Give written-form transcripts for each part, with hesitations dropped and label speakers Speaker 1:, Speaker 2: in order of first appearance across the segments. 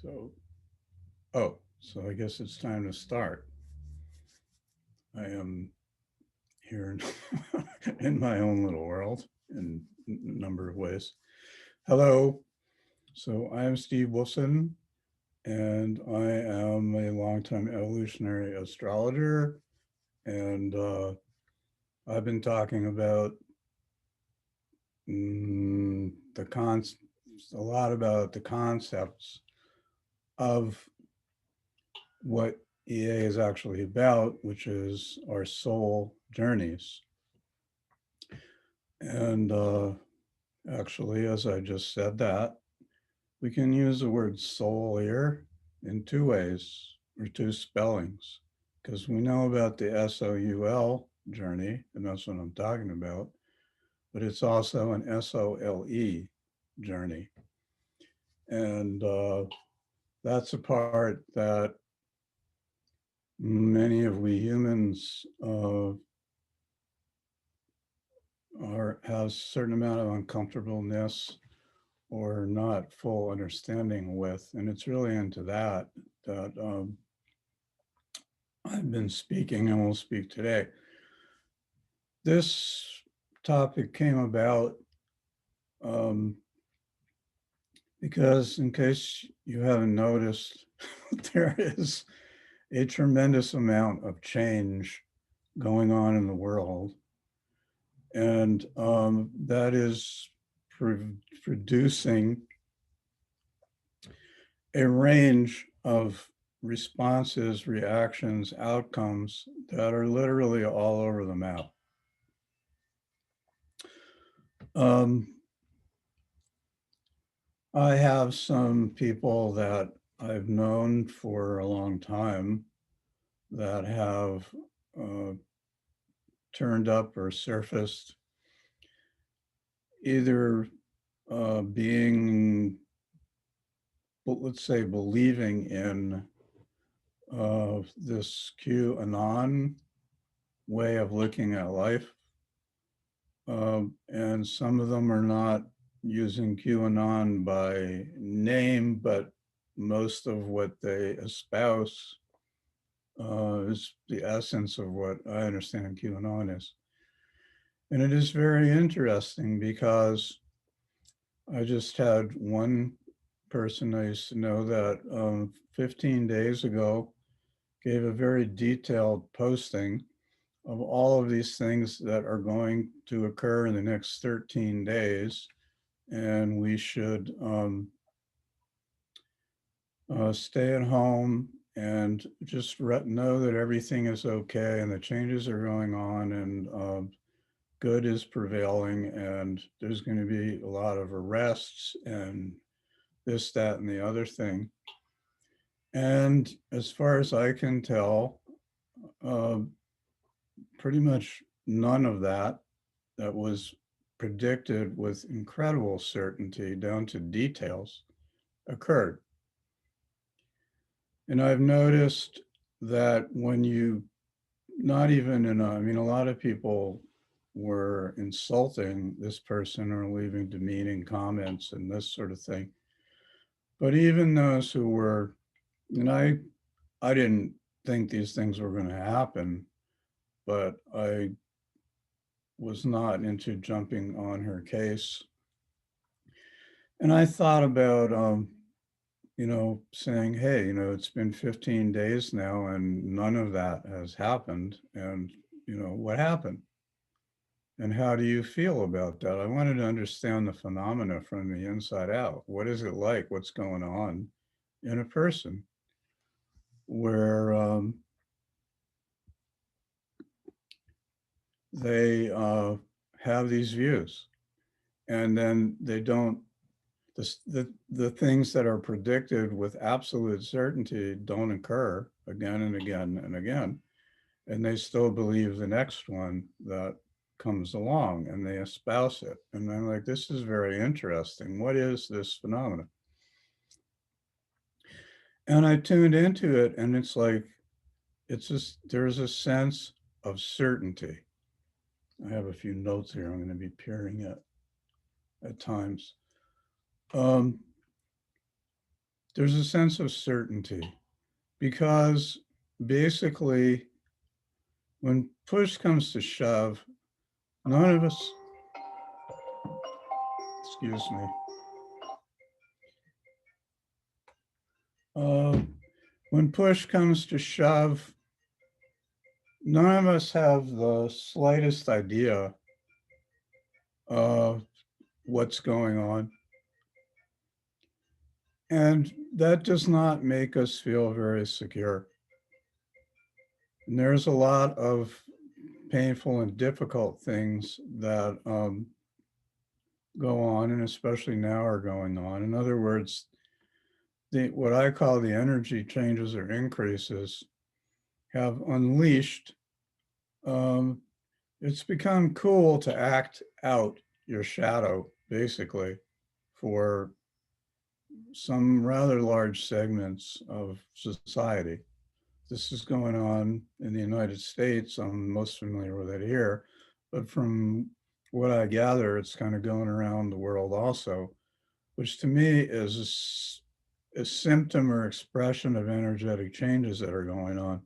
Speaker 1: So, so I guess it's time to start. I am here in my own little world in a number of ways. Hello. So I'm Steve Wolfson, and I am a longtime evolutionary astrologer. And I've been talking about the a lot about the concepts of what EA is actually about, which is our soul journeys. And actually, as I just said that, we can use the word soul here in two ways or two spellings, because we know about the SOUL journey, and that's what I'm talking about, but it's also an SOLE journey. And that's a part that many of we humans has a certain amount of uncomfortableness or not full understanding with. And it's really into that I've been speaking and will speak today. This topic came about um, because, in case you haven't noticed, there is a tremendous amount of change going on in the world. And that is producing a range of responses, reactions, outcomes that are literally all over the map. Um, I have some people that I've known for a long time that have uh, turned up or surfaced either being, let's say, believing in this QAnon way of looking at life. And some of them are not using QAnon by name, but most of what they espouse is the essence of what I understand QAnon is. And it is very interesting because I just had one person I used to know that 15 days ago gave a very detailed posting of all of these things that are going to occur in the next 13 days. And we should stay at home and just know that everything is okay and the changes are going on and good is prevailing and there's going to be a lot of arrests and this, that, and the other thing. And as far as I can tell, uh, pretty much none of that was predicted with incredible certainty down to details occurred. And I've noticed that when you, not even in a, I mean, a lot of people were insulting this person or leaving demeaning comments and this sort of thing. But even those who were, and I didn't think these things were going to happen, but I was not into jumping on her case. And I thought about, saying, hey, it's been 15 days now and none of that has happened. And, what happened? And how do you feel about that? I wanted to understand the phenomena from the inside out. What is it like? What's going on in a person where they have these views and then they don't, the things that are predicted with absolute certainty don't occur again and again and again. And they still believe the next one that comes along and they espouse it. And I'm like, this is very interesting. What is this phenomenon? And I tuned into it, and it's like, it's just, there's a sense of certainty. I have a few notes here I'm going to be peering at times. Um, there's a sense of certainty because basically when push comes to shove, none of us, excuse me, uh, when push comes to shove, none of us have the slightest idea of what's going on. And that does not make us feel very secure. And there's a lot of painful and difficult things that go on, and especially now are going on. In other words, what I call the energy changes or increases have unleashed. It's become cool to act out your shadow, basically, for some rather large segments of society. This is going on in the United States. I'm most familiar with it here, but from what I gather, it's kind of going around the world also, which to me is a symptom or expression of energetic changes that are going on.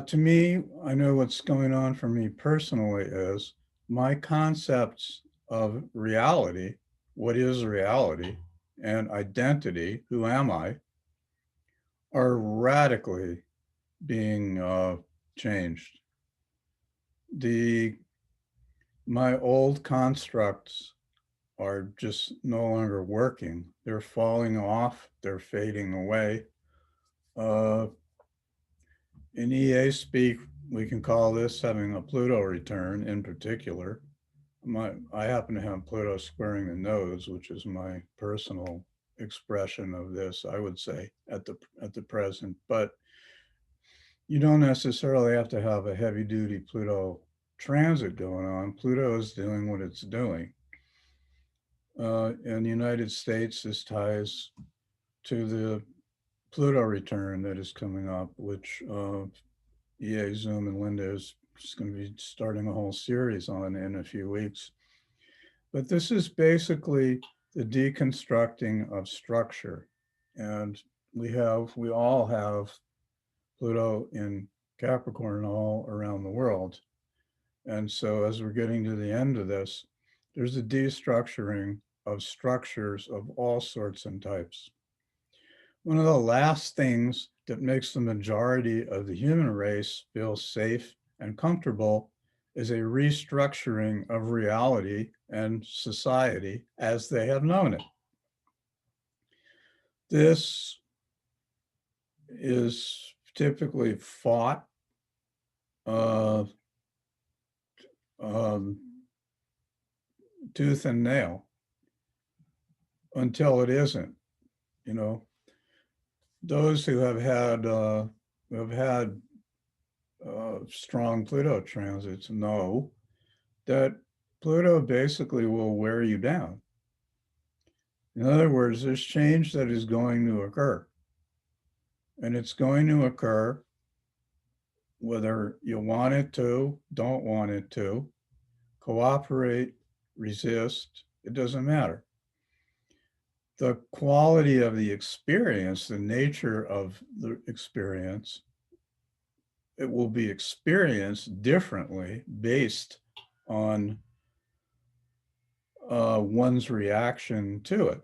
Speaker 1: To me, I know what's going on for me personally is my concepts of reality, what is reality, and identity, who am I, are radically being changed. The my old constructs are just no longer working. They're falling off. They're fading away. Uh, in EA speak, we can call this having a Pluto return in particular. I happen to have Pluto squaring the nodes, which is my personal expression of this, I would say, at the present. But you don't necessarily have to have a heavy duty Pluto transit going on. Pluto is doing what it's doing. In the United States, this ties to the Pluto return that is coming up, which EA, Zoom, and Linda is just going to be starting a whole series on in a few weeks. But this is basically the deconstructing of structure. And we all have Pluto in Capricorn all around the world. And so as we're getting to the end of this, there's a destructuring of structures of all sorts and types. One of the last things that makes the majority of the human race feel safe and comfortable is a restructuring of reality and society as they have known it. This is typically fought uh, um, tooth and nail until it isn't. You know, those who have had strong Pluto transits know that Pluto basically will wear you down. In other words, there's change that is going to occur. And it's going to occur whether you want it to, don't want it to, cooperate, resist, it doesn't matter. The quality of the experience, the nature of the experience, it will be experienced differently based on one's reaction to it.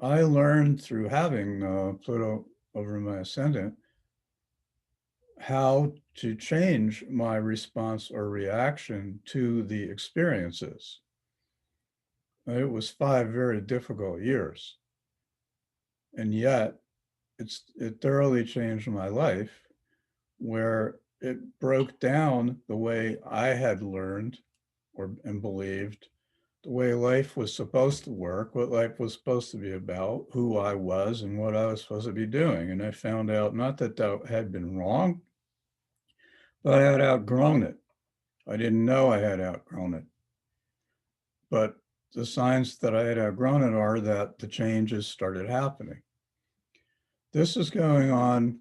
Speaker 1: I learned through having Pluto over my ascendant how to change my response or reaction to the experiences. It was 5 very difficult years, and yet it thoroughly changed my life, where it broke down the way I had learned and believed the way life was supposed to work, what life was supposed to be about, who I was, and what I was supposed to be doing. And I found out not that that had been wrong, but I had outgrown it. I didn't know I had outgrown it. But the signs that I had outgrown it are that the changes started happening. This is going on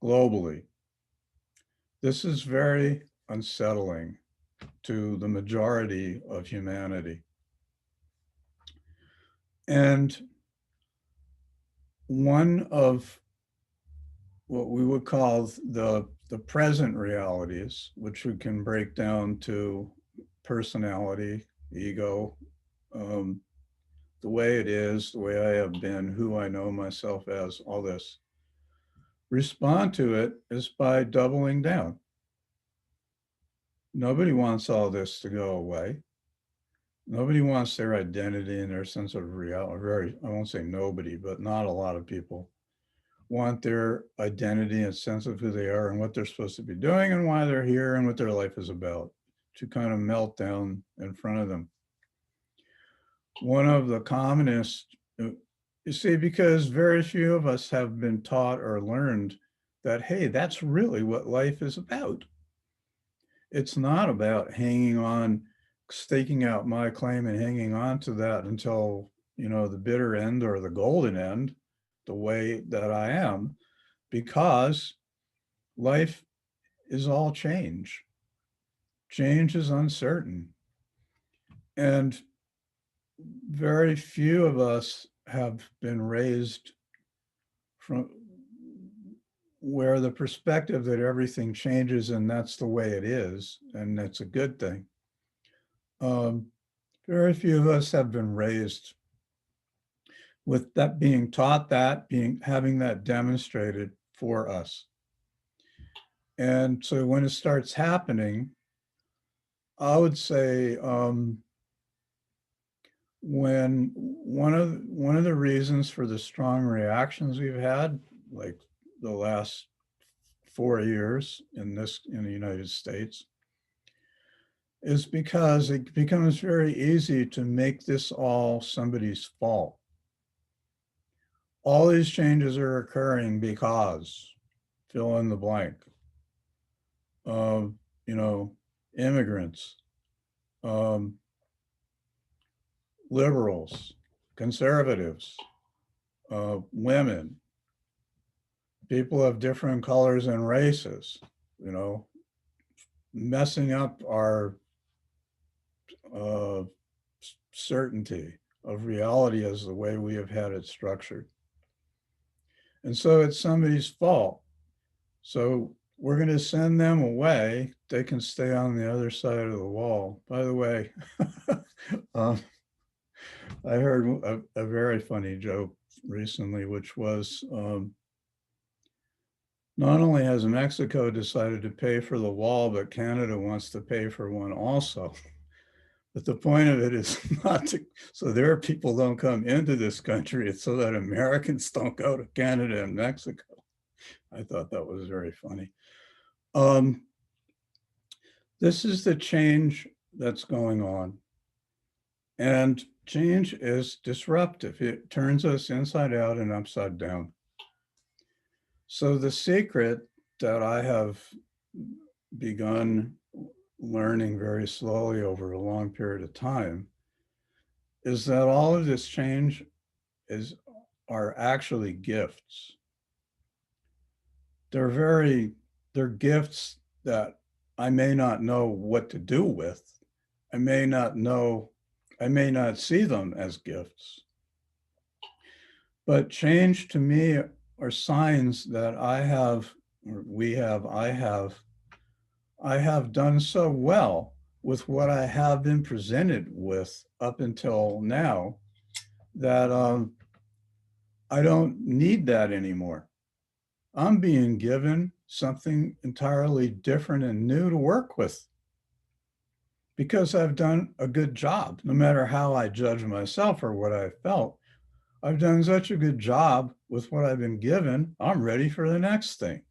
Speaker 1: globally. This is very unsettling to the majority of humanity. And one of what we would call the present realities, which we can break down to personality, ego, um, the way it is, the way I have been, who I know myself as, all this. Respond to it is by doubling down. Nobody wants all this to go away. Nobody wants their identity and their sense of reality. Very, I won't say nobody, but not a lot of people want their identity and sense of who they are and what they're supposed to be doing and why they're here and what their life is about to kind of melt down in front of them. One of the commonest, you see, because very few of us have been taught or learned that, hey, that's really what life is about. It's not about hanging on, staking out my claim and hanging on to that until, the bitter end or the golden end, the way that I am, because life is all change. Change is uncertain. And very few of us have been raised from where the perspective that everything changes and that's the way it is, and that's a good thing. Very few of us have been raised with that, being taught that, having that demonstrated for us. And so when it starts happening, I would say when one of the reasons for the strong reactions we've had, like the last 4 years in the United States, is because it becomes very easy to make this all somebody's fault. All these changes are occurring because fill in the blank. Immigrants, liberals, conservatives, women, people of different colors and races, messing up our certainty of reality as the way we have had it structured. And so it's somebody's fault. So we're going to send them away. They can stay on the other side of the wall. By the way, I heard a very funny joke recently, which was not only has Mexico decided to pay for the wall, but Canada wants to pay for one also. But the point of it is not to, so their people don't come into this country. It's so that Americans don't go to Canada and Mexico. I thought that was very funny. This is the change that's going on. And change is disruptive. It turns us inside out and upside down. So the secret that I have begun learning very slowly over a long period of time is that all of this change are actually gifts. They're gifts that I may not know what to do with. I may not see them as gifts. But change to me are signs that I have done so well with what I have been presented with up until now that I don't need that anymore. I'm being given something entirely different and new to work with because I've done a good job. No matter how I judge myself or what I felt, I've done such a good job with what I've been given. I'm ready for the next thing.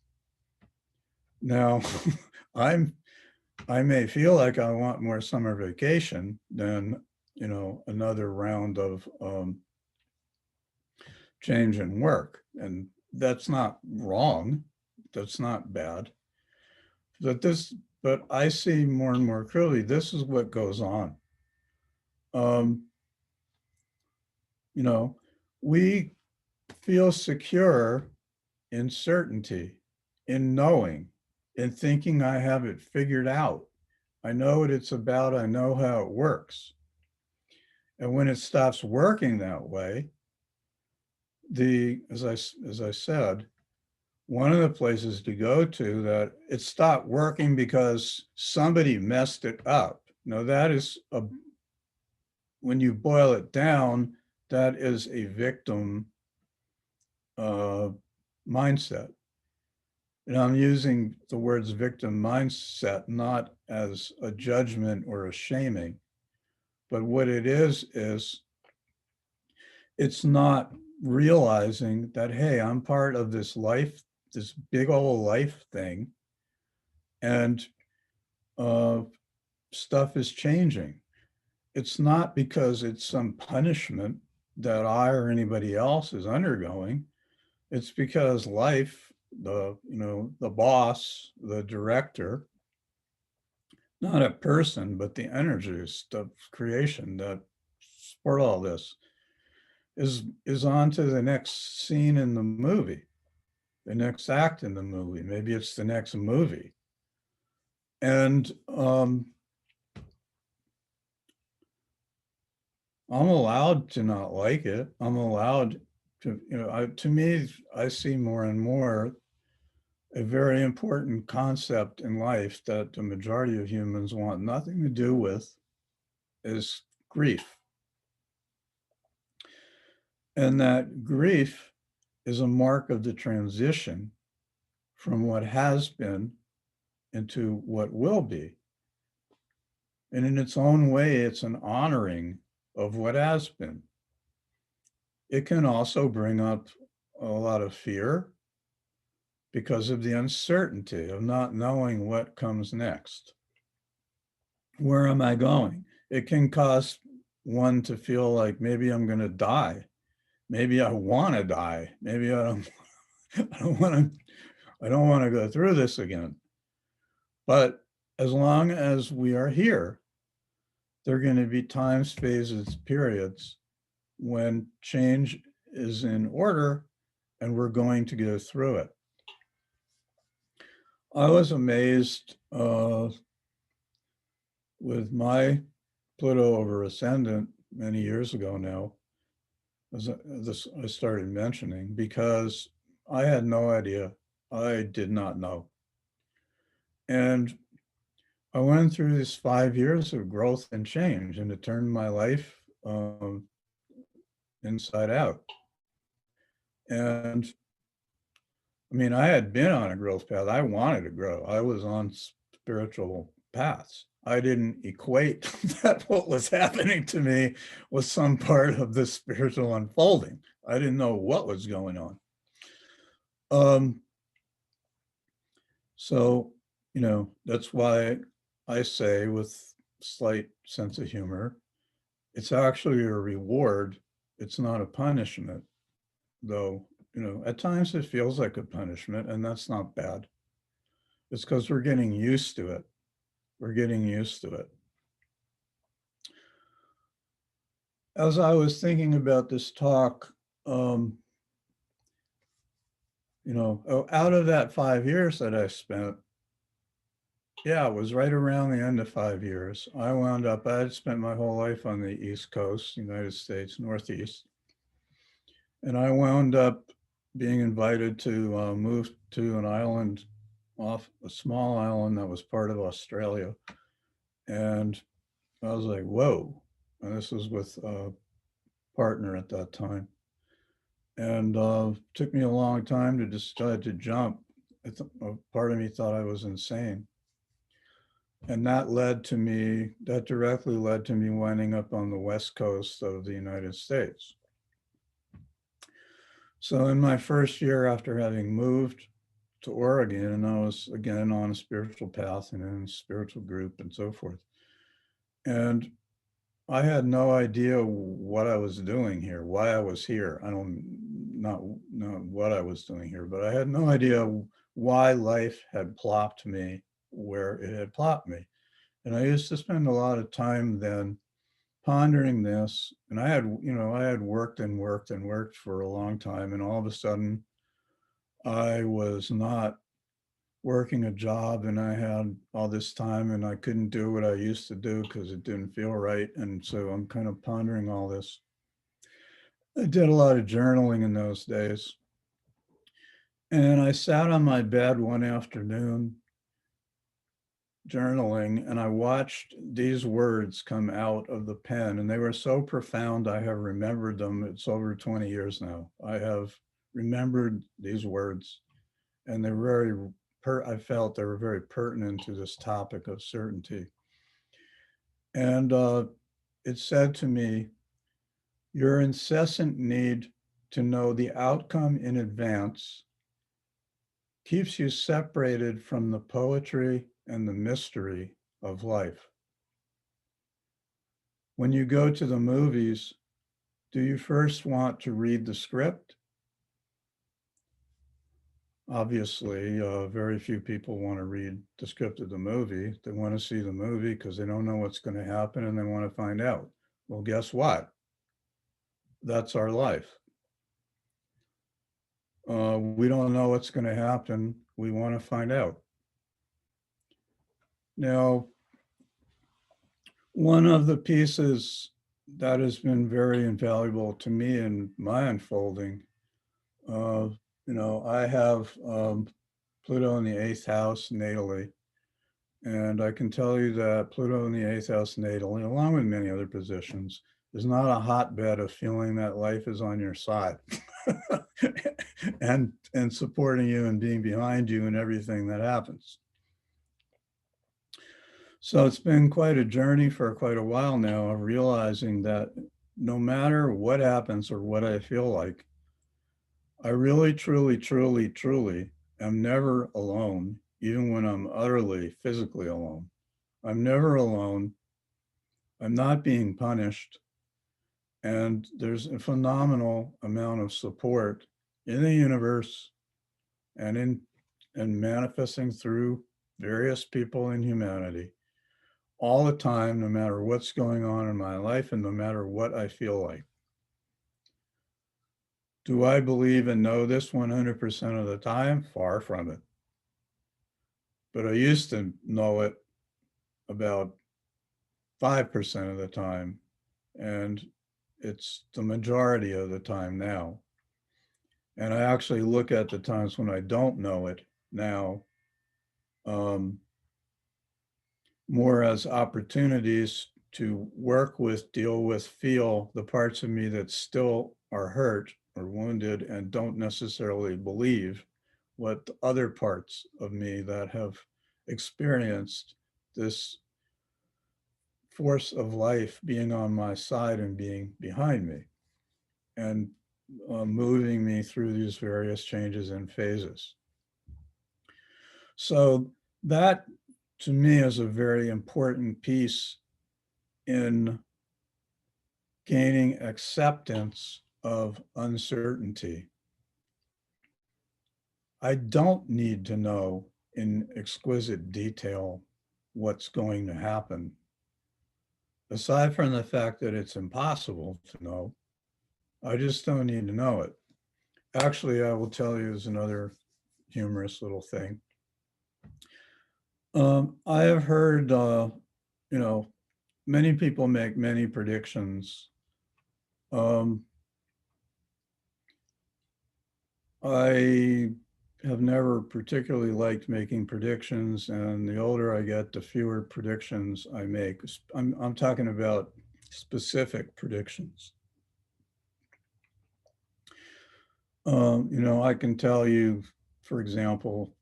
Speaker 1: Now, I may feel like I want more summer vacation than, another round of change in work. And that's not wrong. That's not bad. But I see more and more clearly, this is what goes on. We feel secure in certainty, in knowing, in thinking I have it figured out. I know what it's about. I know how it works. And when it stops working that way, as I said, one of the places to go to that it stopped working because somebody messed it up. Now that is when you boil it down, that is a victim uh, mindset. And I'm using the words victim mindset not as a judgment or a shaming, but what it is it's not realizing that, hey, I'm part of this life, this big old life thing, and uh, stuff is changing. It's not because it's some punishment that I or anybody else is undergoing. It's because life, the boss, the director, not a person, but the energies of creation that support all this is on to the next scene in the movie, the next act in the movie. Maybe it's the next movie. And I'm allowed to not like it. I'm allowed to, to me, I see more and more a very important concept in life that the majority of humans want nothing to do with is grief. And that grief is a mark of the transition from what has been into what will be. And in its own way, it's an honoring of what has been. It can also bring up a lot of fear because of the uncertainty of not knowing what comes next. Where am I going? It can cause one to feel like maybe I'm going to die. Maybe I want to die. Maybe I don't want to go through this again. But as long as we are here, there are going to be times, phases, periods when change is in order and we're going to go through it. I was amazed with my Pluto over ascendant many years ago now, as this I started mentioning, because I had no idea. I did not know. And I went through this 5 years of growth and change, and it turned my life inside out. And I mean, I had been on a growth path. I wanted to grow. I was on spiritual paths. I didn't equate that what was happening to me was some part of this spiritual unfolding. I didn't know what was going on. So, that's why I say with slight sense of humor, it's actually a reward. It's not a punishment, though, at times it feels like a punishment, and that's not bad. It's because we're getting used to it. We're getting used to it. As I was thinking about this talk, out of that 5 years that I spent, yeah, it was right around the end of 5 years. I had spent my whole life on the East Coast, United States, Northeast. And I wound up being invited to move to an island off a small island that was part of Australia. And I was like, whoa. And this was with a partner at that time. And took me a long time to decide to jump. Part of me thought I was insane. And that directly led to me winding up on the West Coast of the United States. So in my first year after having moved to Oregon, and I was again on a spiritual path and in a spiritual group and so forth. And I had no idea what I was doing here, why I was here. I don't not know what I was doing here, but I had no idea why life had plopped me where it had plopped me. And I used to spend a lot of time then pondering this. And I had worked and worked and worked for a long time. And all of a sudden, I was not working a job and I had all this time and I couldn't do what I used to do because it didn't feel right. And so I'm kind of pondering all this. I did a lot of journaling in those days. And I sat on my bed one afternoon journaling and I watched these words come out of the pen and they were so profound. I have remembered them. It's over 20 years now. I have remembered these words and they're I felt they were very pertinent to this topic of certainty. And it said to me, your incessant need to know the outcome in advance keeps you separated from the poetry and the mystery of life. When you go to the movies, do you first want to read the script? Obviously, very few people want to read the script of the movie. They want to see the movie because they don't know what's going to happen and they want to find out. Well, guess what? That's our life. We don't know what's going to happen. We want to find out. Now, one of the pieces that has been very invaluable to me in my unfolding, I have Pluto in the eighth house natally. And I can tell you that Pluto in the eighth house natally, along with many other positions, is not a hotbed of feeling that life is on your side and supporting you and being behind you in everything that happens. So it's been quite a journey for quite a while now of realizing that no matter what happens or what I feel like, I really, truly, truly, truly am never alone, even when I'm utterly physically alone. I'm never alone. I'm not being punished. And there's a phenomenal amount of support in the universe and manifesting through various people in humanity all the time, no matter what's going on in my life and no matter what I feel like. Do I believe and know this 100% of the time? Far from it. But I used to know it about 5% of the time, and it's the majority of the time now. And I actually look at the times when I don't know it now um, more as opportunities to work with, deal with, feel the parts of me that still are hurt or wounded and don't necessarily believe what the other parts of me that have experienced this force of life being on my side and being behind me and moving me through these various changes and phases. So that to me is a very important piece in gaining acceptance of uncertainty. I don't need to know in exquisite detail what's going to happen. Aside from the fact that it's impossible to know, I just don't need to know it. Actually, I will tell you is another humorous little thing. I have heard, you know, many people make many predictions. Um, I have never particularly liked making predictions, and the older I get, the fewer predictions I make. I'm talking about specific predictions. I can tell you, for example,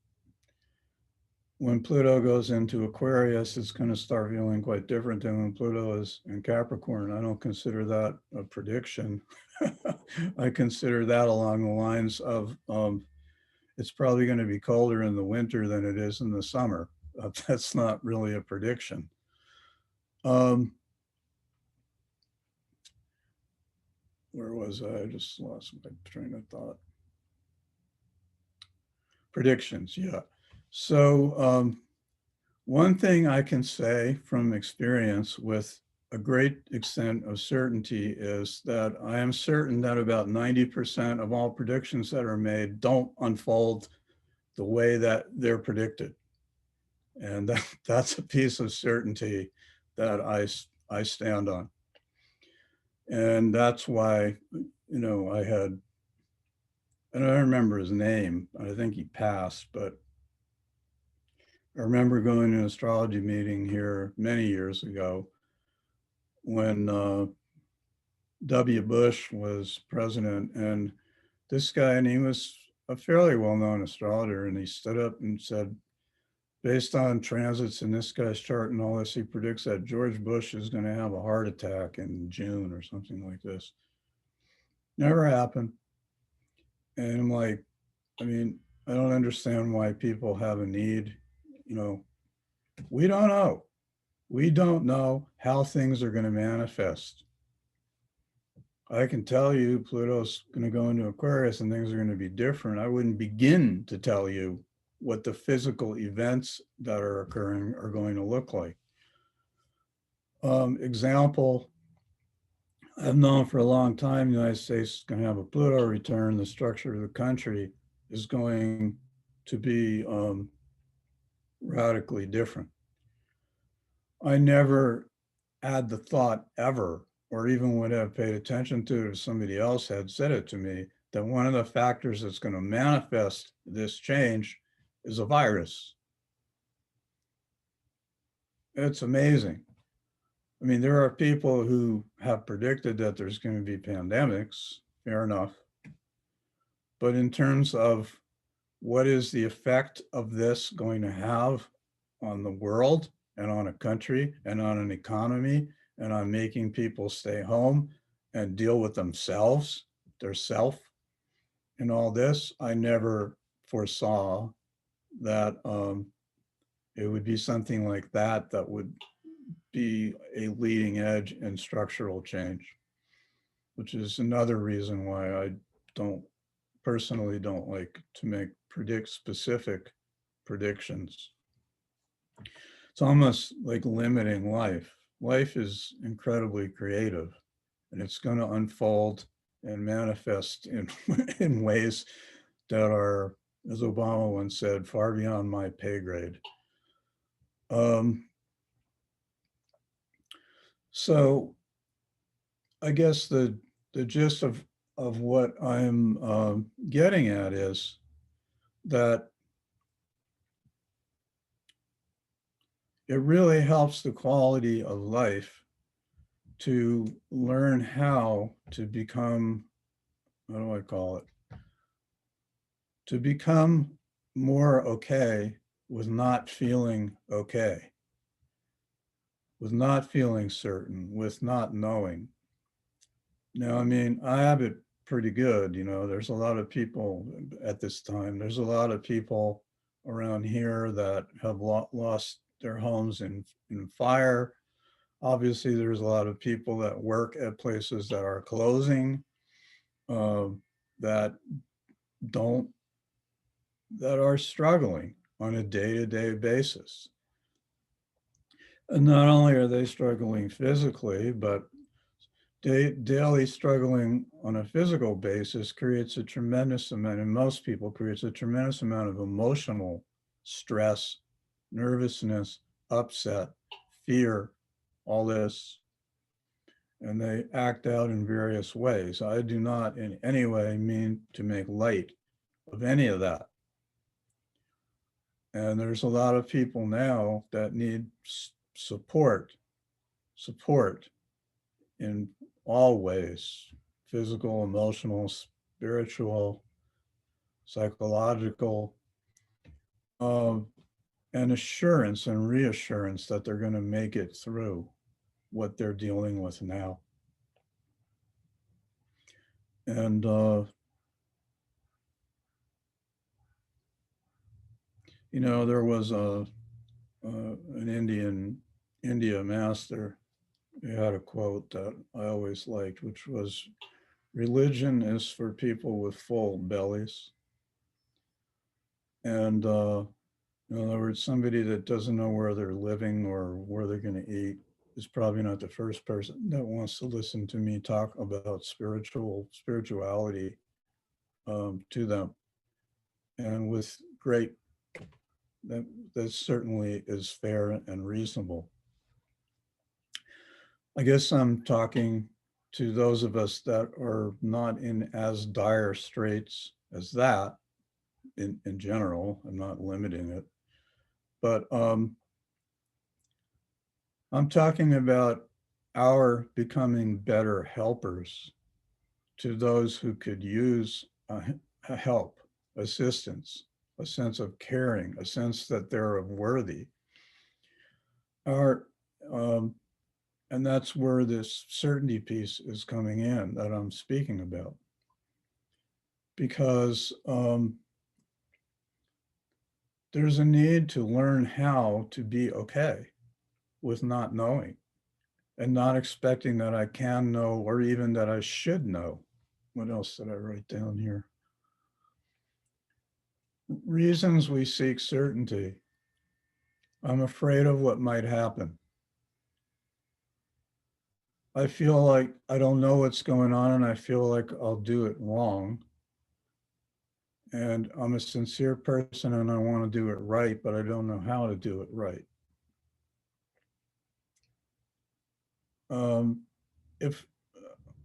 Speaker 1: when Pluto goes into Aquarius, it's going to start feeling quite different than when Pluto is in Capricorn. I don't consider that a prediction. I consider that along the lines of it's probably going to be colder in the winter than it is in the summer. That's not really a prediction. Where was I? I just lost my train of thought. Predictions, yeah. So one thing I can say from experience with a great extent of certainty is that I am certain that about 90% of all predictions that are made don't unfold the way that they're predicted. And that's a piece of certainty that I stand on. And that's why, I had, and I don't remember his name. I think he passed, but I remember going to an astrology meeting here many years ago when W. Bush was president, and this guy, and he was a fairly well-known astrologer, and he stood up and said, based on transits in this guy's chart and all this, he predicts that George Bush is going to have a heart attack in June or something like this. Never happened. And I'm like, I mean, I don't understand why people have a need. We don't know. We don't know how things are going to manifest. I can tell you Pluto's going to go into Aquarius and things are going to be different. I wouldn't begin to tell you what the physical events that are occurring are going to look like. Example, I've known for a long time the United States is going to have a Pluto return. The structure of the country is going to be radically different. I never had the thought ever, or even would have paid attention to it if somebody else had said it to me, that one of the factors that's going to manifest this change is a virus. It's amazing. I mean, there are people who have predicted that there's going to be pandemics, fair enough. But in terms of what is the effect of this going to have on the world and on a country and on an economy and on making people stay home and deal with themselves, their self, and all this, I never foresaw that it would be something like that that would be a leading edge in structural change, which is another reason why I personally don't like to predict specific predictions. It's almost like limiting life. Life is incredibly creative, and it's going to unfold and manifest in ways that are, as Obama once said, far beyond my pay grade. So I guess the gist of what I'm getting at is that it really helps the quality of life to learn how to become, how do I call it? To become more okay with not feeling okay, with not feeling certain, with not knowing. Now, I mean, I have it pretty good. There's a lot of people at this time. There's a lot of people around here that have lost their homes in fire. Obviously, there's a lot of people that work at places that are closing, that are struggling on a day-to-day basis. And not only are they struggling physically, but daily struggling on a physical basis creates a tremendous amount, and most people creates a tremendous amount of emotional stress, nervousness, upset, fear, all this. And they act out in various ways. I do not in any way mean to make light of any of that. And there's a lot of people now that need support in all ways, physical, emotional, spiritual, psychological, and assurance and reassurance that they're going to make it through what they're dealing with now. And there was an India master. He had a quote that I always liked, which was, "Religion is for people with full bellies." And in other words, somebody that doesn't know where they're living or where they're going to eat is probably not the first person that wants to listen to me talk about spirituality to them. And with great. That certainly is fair and reasonable. I guess I'm talking to those of us that are not in as dire straits as that in general. I'm not limiting it. But I'm talking about our becoming better helpers to those who could use a help, assistance, a sense of caring, a sense that they're worthy. Our, and that's where this certainty piece is coming in that I'm speaking about. Because there's a need to learn how to be okay with not knowing and not expecting that I can know or even that I should know. What else did I write down here? Reasons we seek certainty. I'm afraid of what might happen. I feel like I don't know what's going on and I feel like I'll do it wrong. And I'm a sincere person and I want to do it right, but I don't know how to do it right. If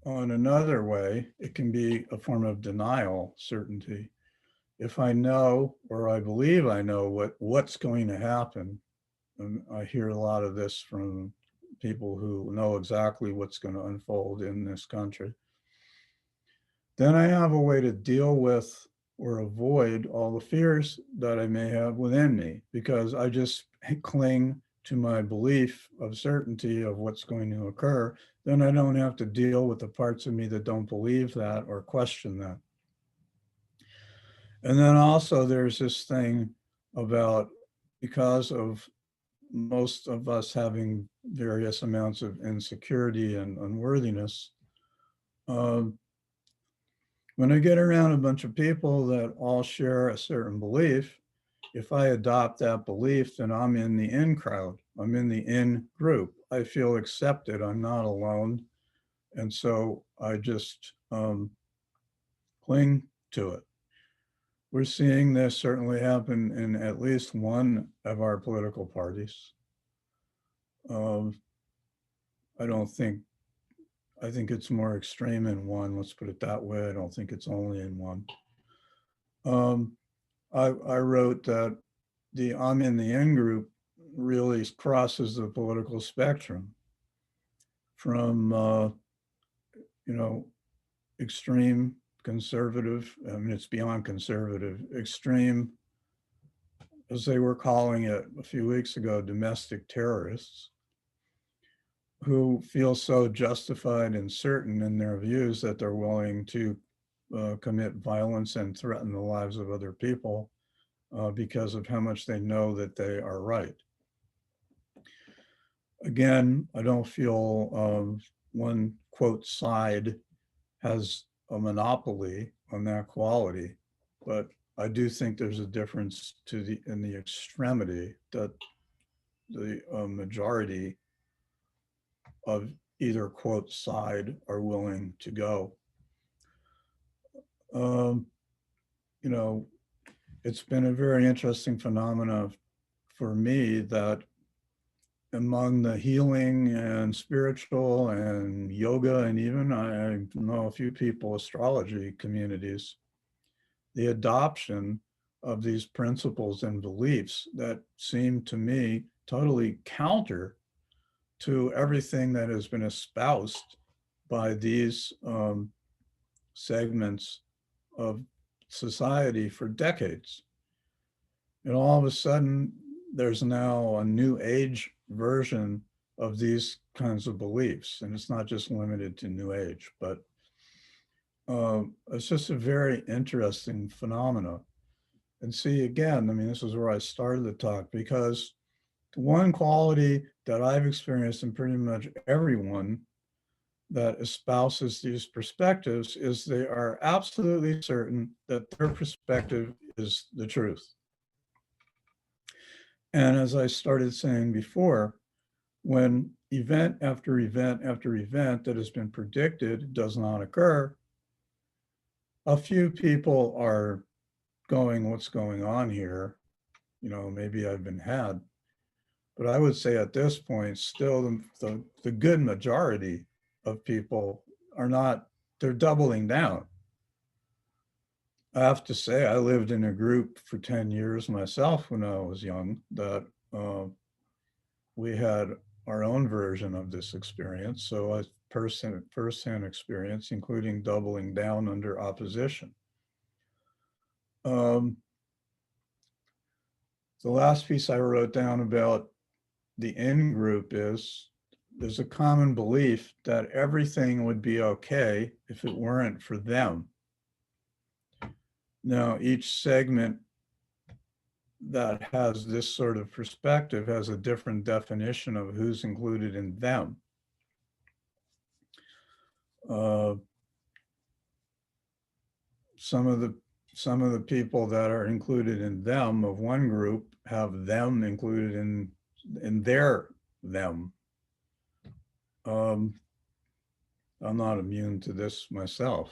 Speaker 1: on another way, it can be a form of denial, certainty. If I know or I believe I know what's going to happen, and I hear a lot of this from people who know exactly what's going to unfold in this country, then I have a way to deal with or avoid all the fears that I may have within me because I just cling to my belief of certainty of what's going to occur. Then I don't have to deal with the parts of me that don't believe that or question that. And then also there's this thing about because of most of us having various amounts of insecurity and unworthiness, when I get around a bunch of people that all share a certain belief, if I adopt that belief, then I'm in the in crowd. I'm in the in group. I feel accepted. I'm not alone. And so I just cling to it. We're seeing this certainly happen in at least one of our political parties. I don't think, I think it's more extreme in one, let's put it that way. I don't think it's only in one. I wrote that the I'm in the in group really crosses the political spectrum from, you know, extreme conservative, I mean, it's beyond conservative, extreme, as they were calling it a few weeks ago, domestic terrorists who feel so justified and certain in their views that they're willing to commit violence and threaten the lives of other people because of how much they know that they are right. Again, I don't feel one quote side has a monopoly on that quality, but I do think there's a difference in the extremity that the majority of either quote side are willing to go. Um, you know, it's been a very interesting phenomena for me that among the healing and spiritual and yoga, and even I know a few people, astrology communities, the adoption of these principles and beliefs that seem to me totally counter to everything that has been espoused by these segments of society for decades. And all of a sudden, there's now a new age version of these kinds of beliefs. And it's not just limited to New Age, but it's just a very interesting phenomena. And see, again, I mean, this is where I started the talk because one quality that I've experienced in pretty much everyone that espouses these perspectives is they are absolutely certain that their perspective is the truth. And as I started saying before, when event after event after event that has been predicted does not occur, a few people are what's going on here? Maybe I've been had. But I would say at this point, still the good majority of people are not, they're doubling down. I have to say, I lived in a group for 10 years myself when I was young that we had our own version of this experience. So I firsthand experience, including doubling down under opposition. The last piece I wrote down about the in group is there's a common belief that everything would be okay if it weren't for them. Now, each segment that has this sort of perspective has a different definition of who's included in them. Some of the people that are included in them of one group have them included in their them. I'm not immune to this myself.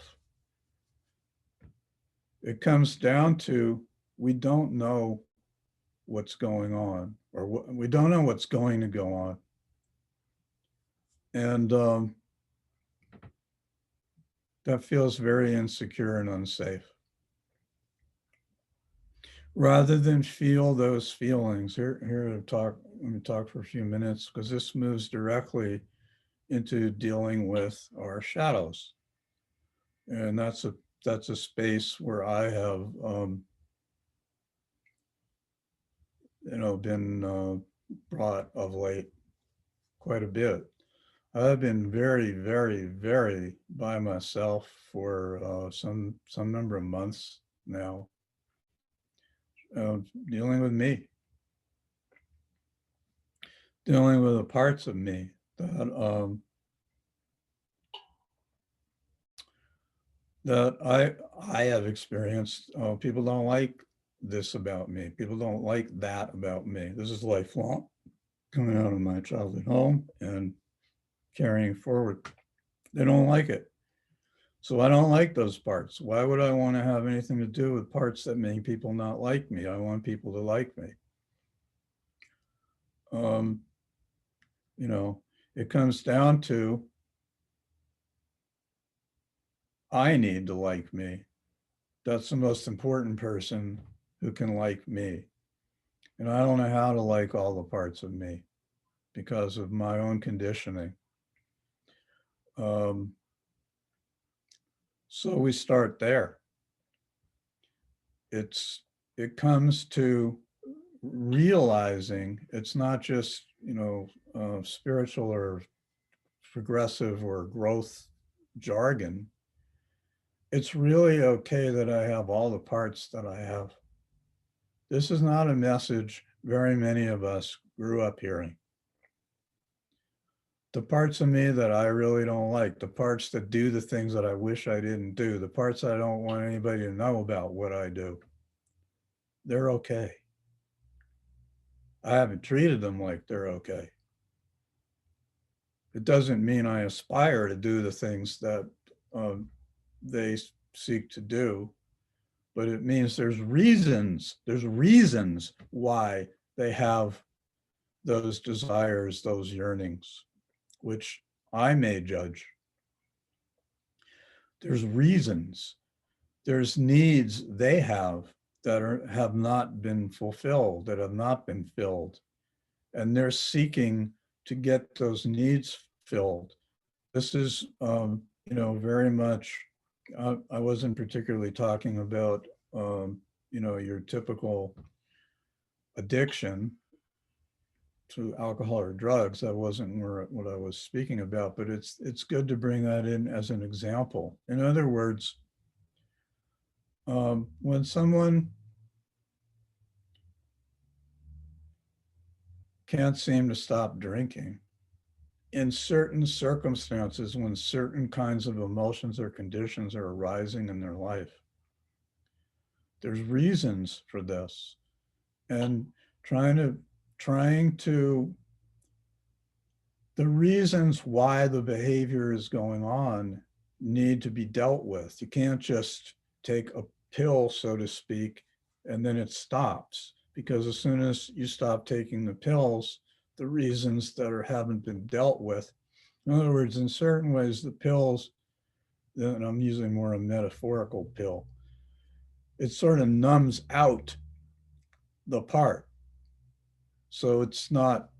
Speaker 1: It comes down to we don't know what's going on, or we don't know what's going to go on. And that feels very insecure and unsafe. Rather than feel those feelings, let me talk for a few minutes, because this moves directly into dealing with our shadows. And that's a space where I have been brought of late quite a bit. I've been very, very, very by myself for some number of months now, dealing with me, dealing with the parts of me that I have experienced. People don't like this about me. People don't like that about me. This is lifelong, coming out of my childhood home and carrying forward. They don't like it. So I don't like those parts. Why would I want to have anything to do with parts that make people not like me? I want people to like me. It comes down to I need to like me. That's the most important person who can like me. And I don't know how to like all the parts of me because of my own conditioning. So we start there. It comes to realizing it's not just, spiritual or progressive or growth jargon. It's really okay that I have all the parts that I have. This is not a message very many of us grew up hearing. The parts of me that I really don't like, the parts that do the things that I wish I didn't do, the parts I don't want anybody to know about what I do, they're okay. I haven't treated them like they're okay. It doesn't mean I aspire to do the things that they seek to do, but it means there's reasons why they have those desires, those yearnings, which I may judge. There's reasons, there's needs they have that have not been fulfilled, that have not been filled, and they're seeking to get those needs filled. This is, very much, I wasn't particularly talking about, your typical addiction to alcohol or drugs. That wasn't what I was speaking about, but it's good to bring that in as an example. In other words, when someone can't seem to stop drinking, in certain circumstances, when certain kinds of emotions or conditions are arising in their life, there's reasons for this, and trying to the reasons why the behavior is going on need to be dealt with. You can't just take a pill, so to speak, and then it stops, because as soon as you stop taking the pills, the reasons that haven't been dealt with, in other words, in certain ways, the pills, and I'm using more a metaphorical pill, it sort of numbs out the part. So it's not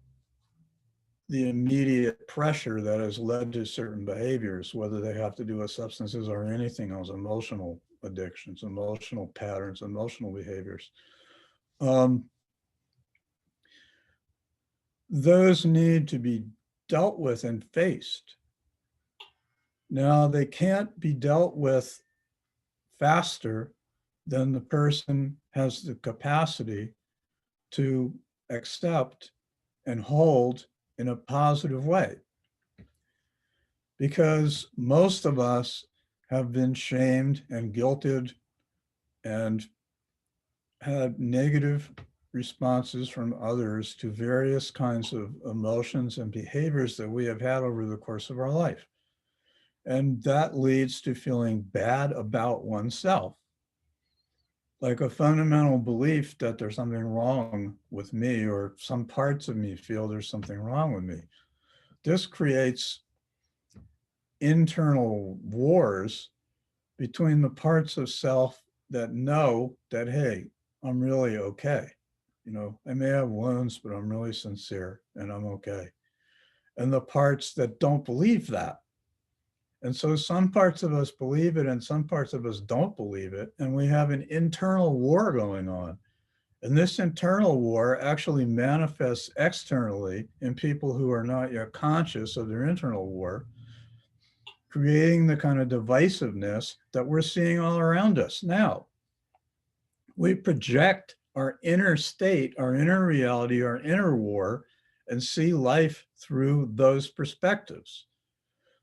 Speaker 1: the immediate pressure that has led to certain behaviors, whether they have to do with substances or anything else, emotional addictions, emotional patterns, emotional behaviors. Um, those need to be dealt with and faced. Now, they can't be dealt with faster than the person has the capacity to accept and hold in a positive way. Because most of us have been shamed and guilted and had negative responses from others to various kinds of emotions and behaviors that we have had over the course of our life. And that leads to feeling bad about oneself, like a fundamental belief that there's something wrong with me, or some parts of me feel there's something wrong with me. This creates internal wars between the parts of self that know that, hey, I'm really okay. You know, I may have wounds, but I'm really sincere and I'm okay. And the parts that don't believe that. And so some parts of us believe it and some parts of us don't believe it. And we have an internal war going on. And this internal war actually manifests externally in people who are not yet conscious of their internal war, creating the kind of divisiveness that we're seeing all around us now. We project our inner state, our inner reality, our inner war, and see life through those perspectives.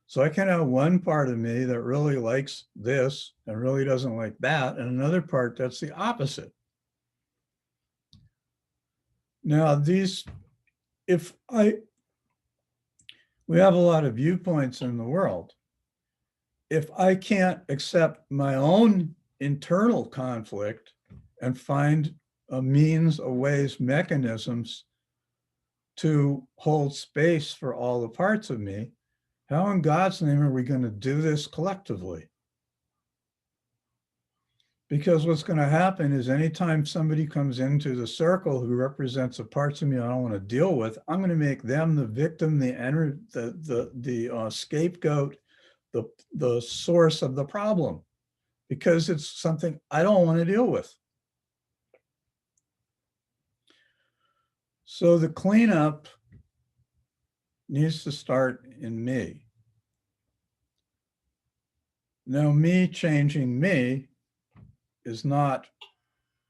Speaker 1: So I can have one part of me that really likes this and really doesn't like that, and another part that's the opposite. Now, we have a lot of viewpoints in the world. If I can't accept my own internal conflict and find a means, a ways, mechanisms to hold space for all the parts of me, how in God's name are we going to do this collectively? Because what's going to happen is anytime somebody comes into the circle who represents the parts of me I don't want to deal with, I'm going to make them the victim, the scapegoat, the source of the problem, because it's something I don't want to deal with. So the cleanup needs to start in me. Now, me changing me is not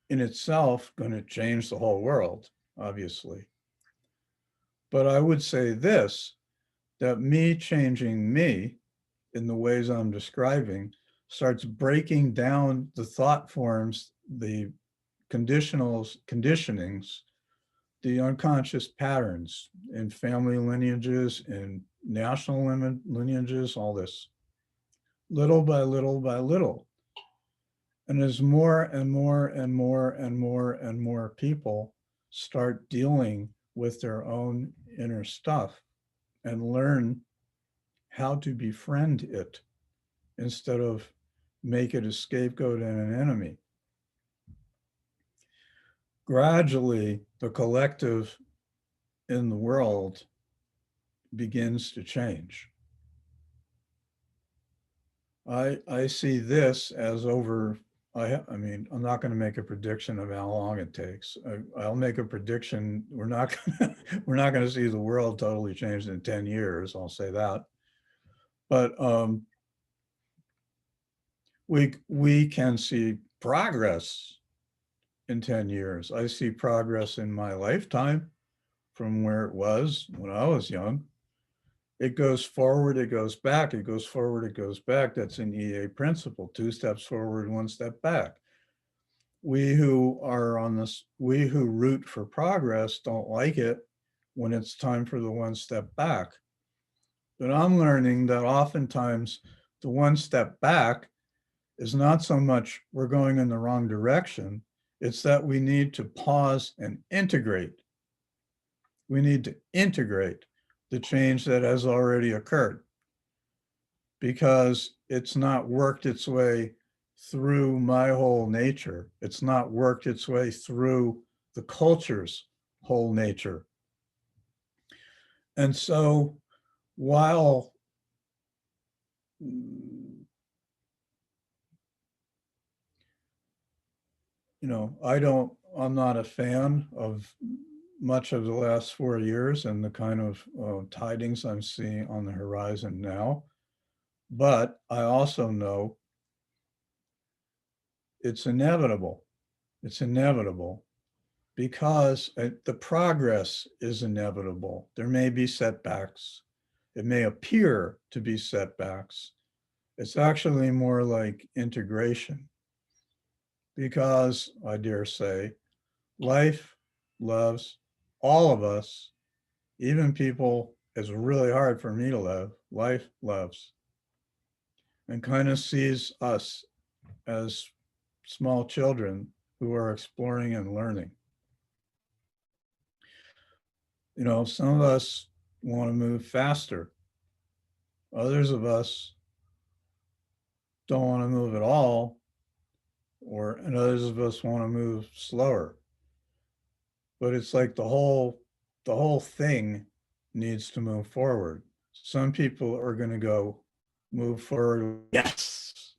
Speaker 1: in itself going to change the whole world, obviously. But I would say this, that me changing me in the ways I'm describing starts breaking down the thought forms, the conditionings, the unconscious patterns in family lineages, in national lineages, all this, little by little by little. And as more and more and more and more and more people start dealing with their own inner stuff and learn how to befriend it instead of make it a scapegoat and an enemy, gradually the collective in the world begins to change. I see this as over, I mean, I'm not going to make a prediction of how long it takes. I'll make a prediction. We're not going to see the world totally changed in 10 years. I'll say that. But we can see progress in 10 years. I see progress in my lifetime from where it was when I was young. It goes forward, it goes back, it goes forward, it goes back. That's an EA principle, 2 steps forward, 1 step back. We who root for progress don't like it when it's time for the 1 step back. But I'm learning that oftentimes the 1 step back is not so much we're going in the wrong direction, It's that we need to pause and integrate. We need to integrate the change that has already occurred, because it's not worked its way through my whole nature. It's not worked its way through the culture's whole nature. And so while I'm not a fan of much of the last 4 years and the kind of tidings I'm seeing on the horizon now. But I also know it's inevitable. It's inevitable because the progress is inevitable. There may be setbacks. It may appear to be setbacks. It's actually more like integration, because I dare say life loves all of us, even people it's really hard for me to love. Life loves and kind of sees us as small children who are exploring and learning. Some of us want to move faster. Others of us don't want to move at all, and others of us want to move slower. But it's like the whole thing needs to move forward. Some people are going to go move forward, yes.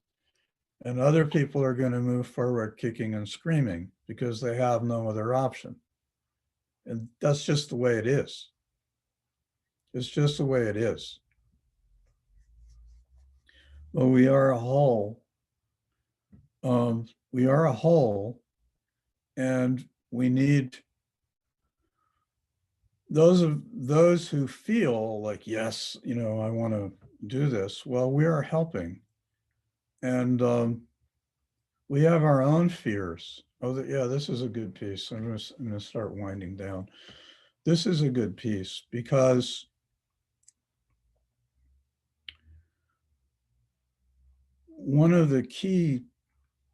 Speaker 1: And other people are going to move forward kicking and screaming because they have no other option. And that's just the way it is. It's just the way it is. But we are a whole. We are a whole, and we need those who feel like, yes, I want to do this. Well, we are helping, and we have our own fears. Oh, yeah, this is a good piece. I'm going to start winding down. This is a good piece because one of the key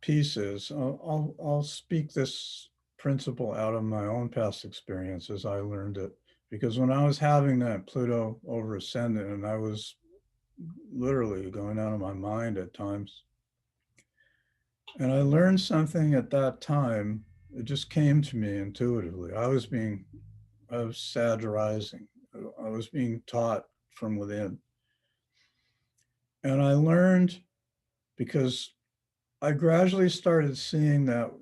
Speaker 1: pieces, I'll speak this principle out of my own past experiences. I learned it because when I was having that Pluto over ascendant, and I was literally going out of my mind at times, and I learned something at that time. It just came to me intuitively. I was satirizing. I was being taught from within. And I learned because I gradually started seeing that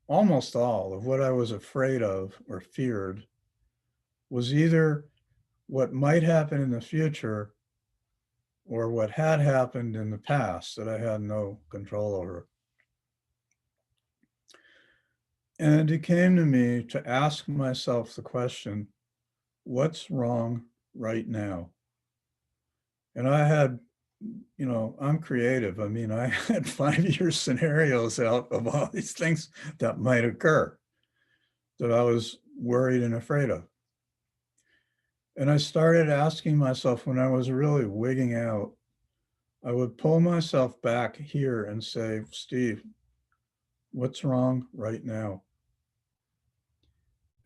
Speaker 1: almost all of what I was afraid of or feared was either what might happen in the future or what had happened in the past that I had no control over. And it came to me to ask myself the question, what's wrong right now? And I'm creative. I mean, I had 5-year scenarios out of all these things that might occur that I was worried and afraid of. And I started asking myself when I was really wigging out, I would pull myself back here and say, Steve, what's wrong right now?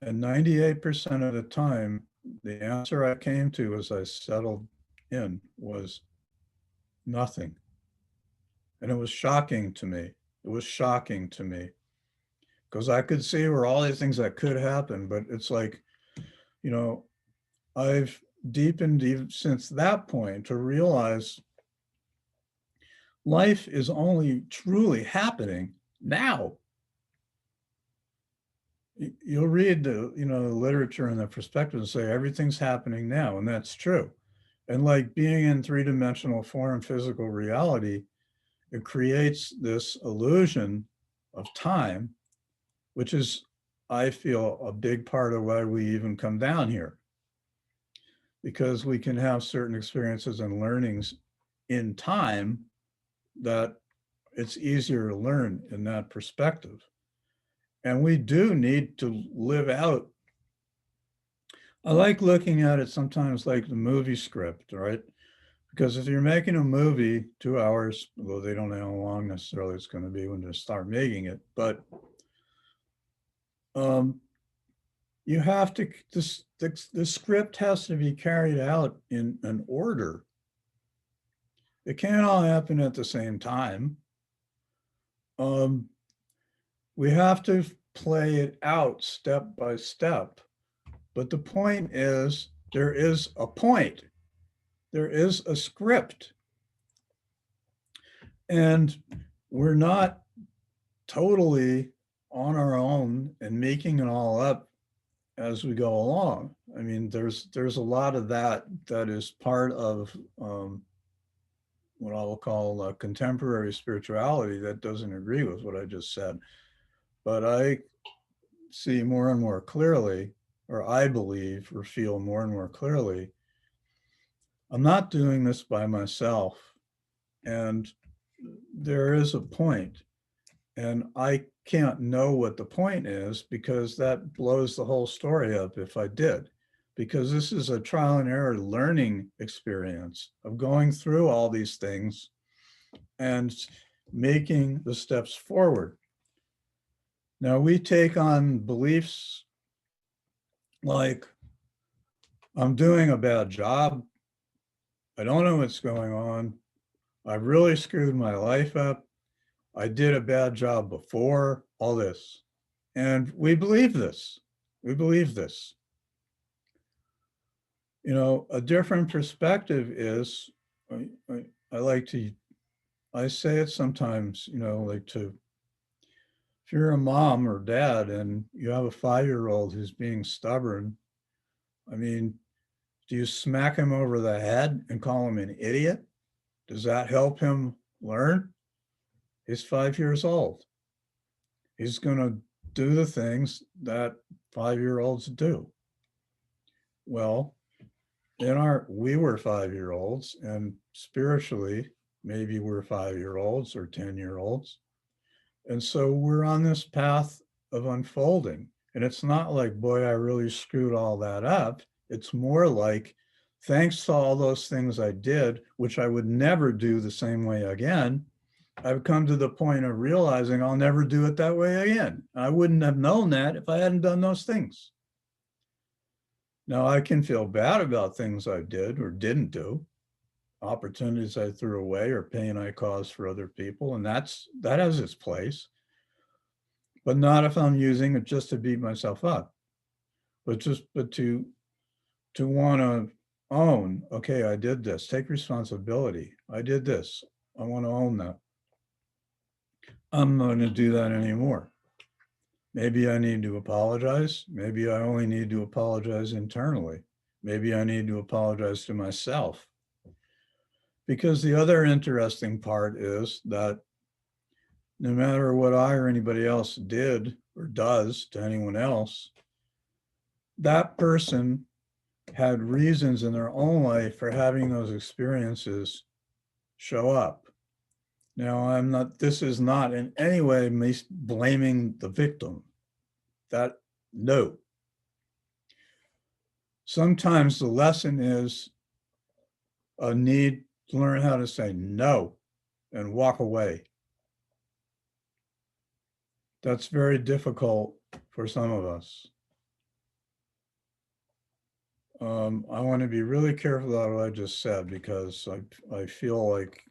Speaker 1: And 98% of the time, the answer I came to as I settled in was nothing. And it was shocking to me. It was shocking to me because I could see where all these things that could happen, but it's like, I've deepened since that point to realize life is only truly happening now. You'll read the literature and the perspective and say everything's happening now, and that's true. And like being in three-dimensional form physical reality, it creates this illusion of time, which is, I feel, a big part of why we even come down here, because we can have certain experiences and learnings in time that it's easier to learn in that perspective. And we do need to live out. I like looking at it sometimes like the movie script, right? Because if you're making a movie, 2 hours, although they don't know how long necessarily it's going to be when they start making it, but um, you have to, the script has to be carried out in an order. It can't all happen at the same time. Um, we have to play it out step by step. But the point is, there is a point, there is a script, and we're not totally on our own and making it all up as we go along. I mean, there's a lot of that is part of what I'll call contemporary spirituality that doesn't agree with what I just said. But I see more and more clearly, or I believe or feel more and more clearly, I'm not doing this by myself. And there is a point, and I can't know what the point is because that blows the whole story up if I did. Because this is a trial and error learning experience of going through all these things and making the steps forward. Now, we take on beliefs like, I'm doing a bad job. I don't know what's going on. I really screwed my life up. I did a bad job before, all this. And we believe this. We believe this. You know, a different perspective is, I like to, I say it sometimes, you know, like to, if you're a mom or dad and you have a 5-year-old who's being stubborn, I mean, do you smack him over the head and call him an idiot? Does that help him learn? He's 5 years old. He's going to do the things that 5-year-olds do. Well, we were 5-year-olds, and spiritually, maybe we're 5-year-olds or 10-year-olds. And so we're on this path of unfolding. And it's not like, boy, I really screwed all that up. It's more like, thanks to all those things I did, which I would never do the same way again, I've come to the point of realizing I'll never do it that way again. I wouldn't have known that if I hadn't done those things. Now, I can feel bad about things I did or didn't do, opportunities I threw away or pain I caused for other people, and that has its place, but not if I'm using it just to beat myself up, but to want to own, okay, I did this, take responsibility. I did this. I want to own that. I'm not going to do that anymore. Maybe I need to apologize. Maybe I only need to apologize internally. Maybe I need to apologize to myself. Because the other interesting part is that no matter what I or anybody else did or does to anyone else, that person had reasons in their own life for having those experiences show up. Now, this is not in any way me blaming the victim. No. Sometimes the lesson is a need to learn how to say no and walk away. That's very difficult for some of us. I want to be really careful about what I just said because I feel like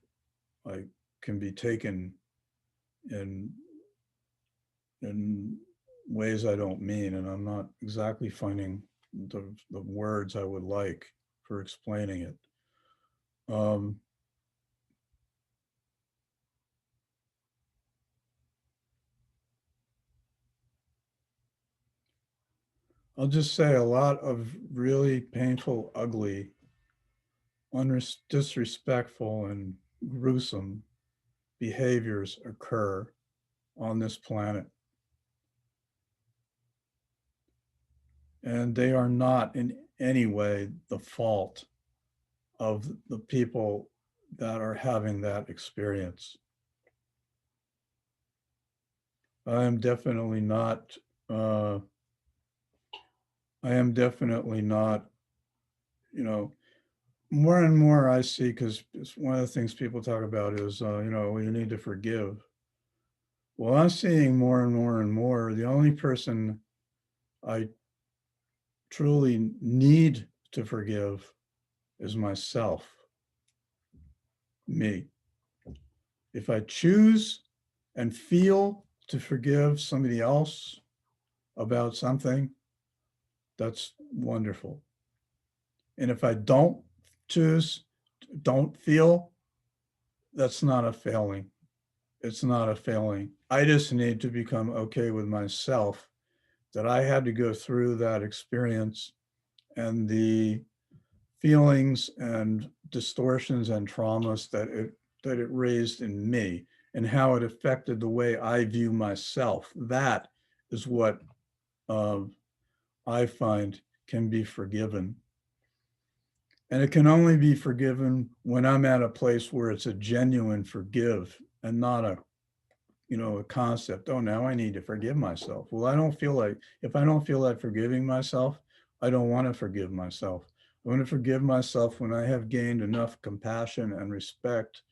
Speaker 1: I can be taken in in ways I don't mean, and I'm not exactly finding the words I would like for explaining it. I'll just say a lot of really painful, ugly, disrespectful, and gruesome behaviors occur on this planet. And they are not in any way the fault of the people that are having that experience. I am definitely not, I am definitely not, you know, more and more I see, because one of the things people talk about is, well, you need to forgive. Well, I'm seeing more and more and more, the only person I truly need to forgive is myself, me. If I choose and feel to forgive somebody else about something, that's wonderful. And if I don't choose, don't feel, that's not a failing. It's not a failing. I just need to become okay with myself that I had to go through that experience and the feelings and distortions and traumas that it raised in me and how it affected the way I view myself. That is what uh, I find can be forgiven. And it can only be forgiven when I'm at a place where it's a genuine forgive and not a concept. Oh, now I need to forgive myself. Well, I don't feel like, if I don't feel like forgiving myself, I don't want to forgive myself. I want to forgive myself when I have gained enough compassion and respect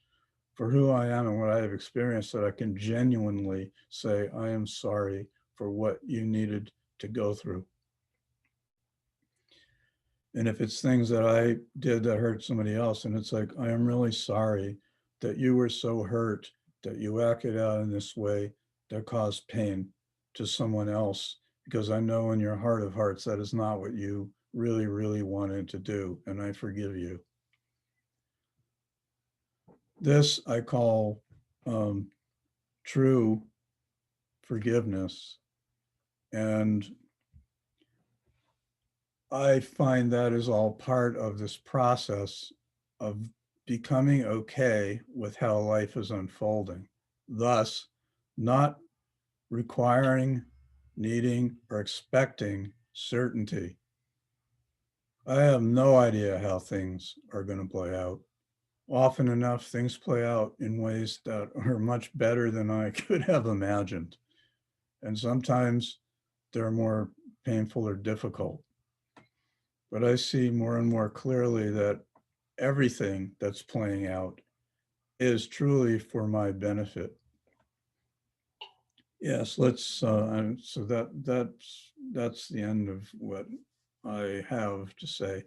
Speaker 1: for who I am and what I have experienced that I can genuinely say, I am sorry for what you needed to go through. And if it's things that I did that hurt somebody else, and it's like, I am really sorry that you were so hurt that you acted out in this way that caused pain to someone else, because I know in your heart of hearts that is not what you really, really wanted to do. And I forgive you. This I call um, true forgiveness. And I find that is all part of this process of becoming okay with how life is unfolding. Thus, not requiring, needing, or expecting certainty. I have no idea how things are going to play out. Often enough, things play out in ways that are much better than I could have imagined. And sometimes they're more painful or difficult. But I see more and more clearly that everything that's playing out is truly for my benefit. Yes, let's. So that's the end of what I have to say.